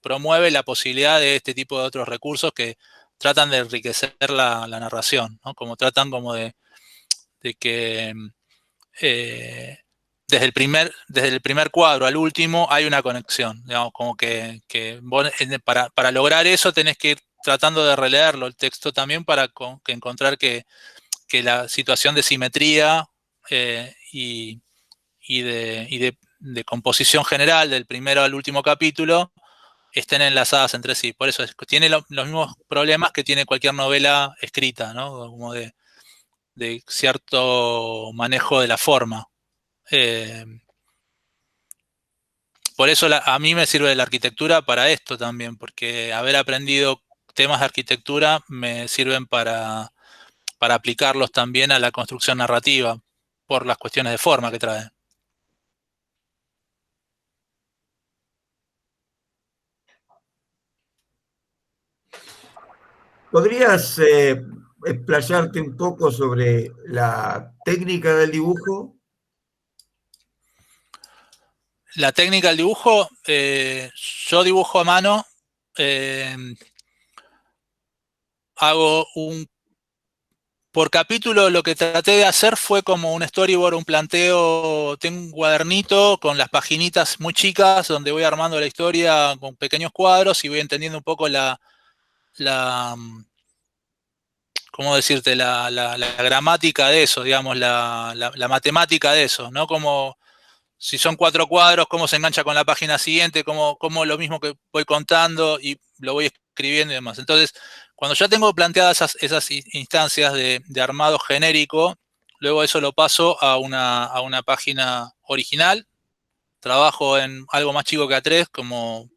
promueve la posibilidad de este tipo de otros recursos que tratan de enriquecer la narración, ¿no? Como tratan como de que desde el primer cuadro al último hay una conexión, digamos, como que vos, para lograr eso tenés que ir tratando de releerlo el texto también para encontrar que la situación de simetría y de composición general del primero al último capítulo estén enlazadas entre sí. Por eso tiene los mismos problemas que tiene cualquier novela escrita, ¿no? Como de cierto manejo de la forma. Por eso a mí me sirve la arquitectura para esto también, porque haber aprendido temas de arquitectura me sirven para aplicarlos también a la construcción narrativa, por las cuestiones de forma que trae. ¿Podrías explayarte un poco sobre la técnica del dibujo? La técnica del dibujo, yo dibujo a mano, hago por capítulo. Lo que traté de hacer fue como un storyboard, un planteo. Tengo un cuadernito con las paginitas muy chicas donde voy armando la historia con pequeños cuadros y voy entendiendo un poco ¿cómo decirte? La gramática de eso, digamos, la matemática de eso, ¿no? Como si son 4 cuadros, cómo se engancha con la página siguiente, cómo lo mismo que voy contando y lo voy escribiendo y demás. Entonces, cuando ya tengo planteadas esas instancias de armado genérico, luego eso lo paso a una página original. Trabajo en algo más chico que A3, como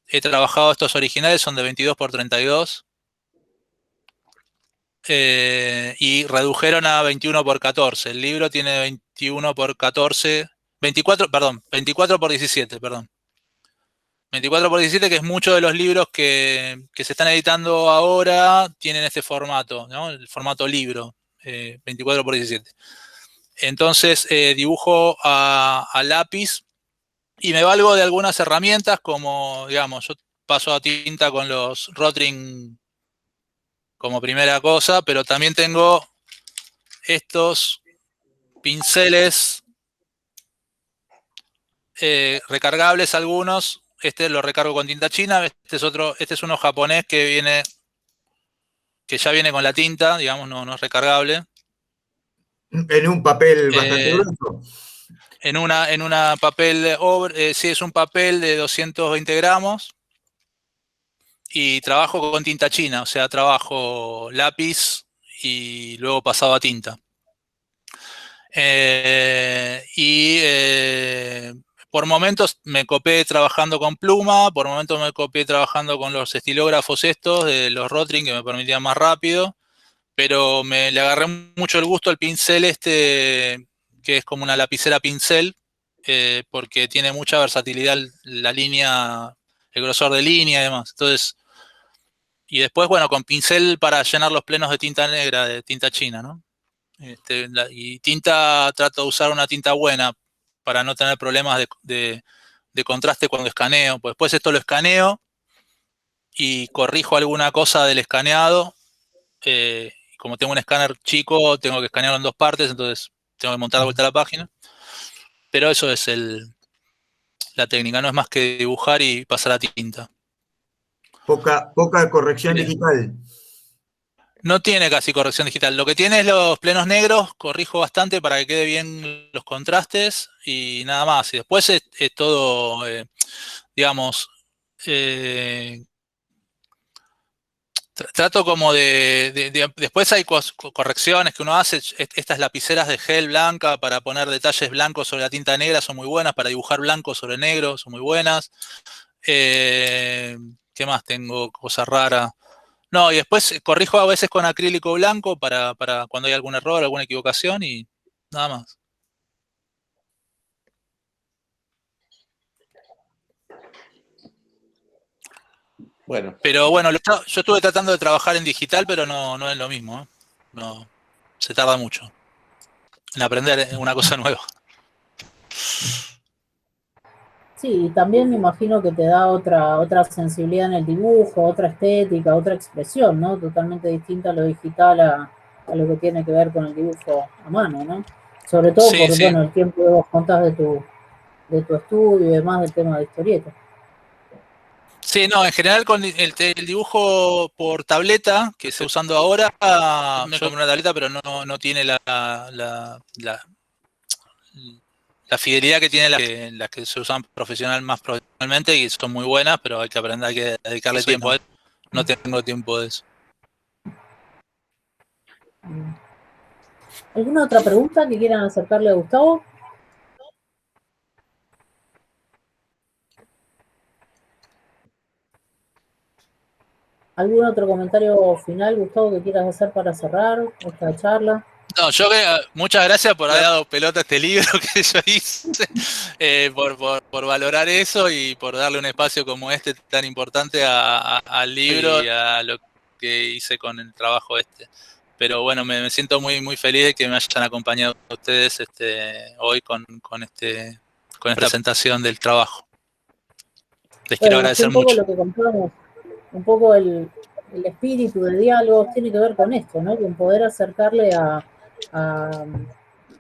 he trabajado estos originales, son de 22 por 32. Y redujeron a 21 por 14. El libro tiene 21 por 14, 24 por 17, perdón. 24 por 17, que es mucho de los libros que se están editando ahora, tienen este formato, ¿no? El formato libro, 24 por 17. Entonces, dibujo a lápiz y me valgo de algunas herramientas como, digamos, yo paso a tinta con los Rotring como primera cosa, pero también tengo estos pinceles recargables algunos. Este lo recargo con tinta china. Este es uno japonés que ya viene con la tinta, digamos, no es recargable. En un papel bastante grueso. En una papel, sí, es un papel de 220 gramos. Y trabajo con tinta china, o sea, trabajo lápiz y luego pasado a tinta. Por momentos me copé trabajando con pluma, por momentos me copé trabajando con los estilógrafos estos de los Rotring que me permitían más rápido, pero le agarré mucho el gusto al pincel este, que es como una lapicera pincel, porque tiene mucha versatilidad la línea, el grosor de línea y demás. Entonces, y después, bueno, con pincel para llenar los plenos de tinta negra, de tinta china, ¿no? Y tinta, trato de usar una tinta buena para no tener problemas de contraste cuando escaneo. Pues después esto lo escaneo y corrijo alguna cosa del escaneado. Como tengo un escáner chico, tengo que escanearlo en 2 partes, entonces tengo que montar de vuelta la página. Pero eso es la técnica, no es más que dibujar y pasar a tinta. Poca corrección digital. No tiene casi corrección digital. Lo que tiene es los plenos negros, corrijo bastante para que quede bien los contrastes y nada más. Y después es todo, digamos, trato como después hay correcciones que uno hace. Estas lapiceras de gel blanca para poner detalles blancos sobre la tinta negra son muy buenas, para dibujar blanco sobre negro son muy buenas. ¿Qué más tengo? Cosa rara. No, y después corrijo a veces con acrílico blanco para cuando hay algún error, alguna equivocación y nada más. Bueno, Pero bueno, yo estuve tratando de trabajar en digital, pero no es lo mismo, ¿eh? No, se tarda mucho en aprender una cosa nueva. Sí, y también me imagino que te da otra sensibilidad en el dibujo, otra estética, otra expresión, ¿no? Totalmente distinta a lo digital a lo que tiene que ver con el dibujo a mano, ¿no? Sobre todo Sí, por, sí. bueno, el tiempo que vos contás de tu estudio y demás del tema de historieta. Sí, no, en general con el dibujo por tableta que se está usando ahora, me compré una tableta, pero no tiene la fidelidad que tienen las que se usan más profesionalmente y son muy buenas, pero hay que aprender, hay que dedicarle tiempo a eso. No tengo tiempo de eso. ¿Alguna otra pregunta que quieran acercarle a Gustavo? ¿Algún otro comentario final, Gustavo, que quieras hacer para cerrar esta charla? No, muchas gracias por haber dado pelota a este libro que yo hice, por valorar eso y por darle un espacio como este tan importante al libro y a lo que hice con el trabajo este. Pero bueno, me siento muy feliz de que me hayan acompañado ustedes hoy con esta presentación del trabajo. Les quiero Bueno, fue agradecer un poco mucho. lo que contamos, un poco el espíritu de diálogos tiene que ver con esto, ¿no? Con poder acercarle a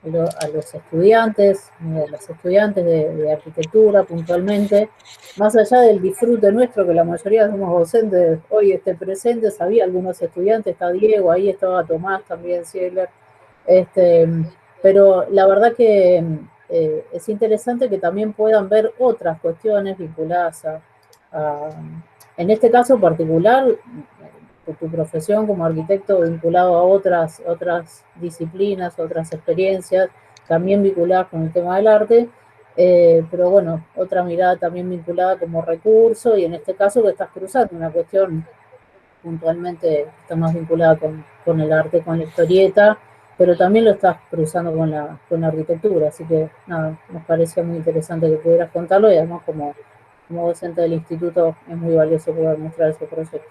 los estudiantes, las estudiantes de arquitectura puntualmente, más allá del disfrute nuestro, que la mayoría somos docentes hoy presentes, había algunos estudiantes, está Diego, ahí estaba Tomás también, Ciegler, pero la verdad que es interesante que también puedan ver otras cuestiones vinculadas en este caso particular, tu profesión como arquitecto vinculado a otras disciplinas, otras experiencias, también vinculadas con el tema del arte, pero bueno, otra mirada también vinculada como recurso y en este caso que estás cruzando una cuestión puntualmente está más vinculada con el arte, con la historieta, pero también lo estás cruzando con la arquitectura, así que nada, nos parecía muy interesante que pudieras contarlo y además como docente del instituto es muy valioso poder mostrar esos proyectos.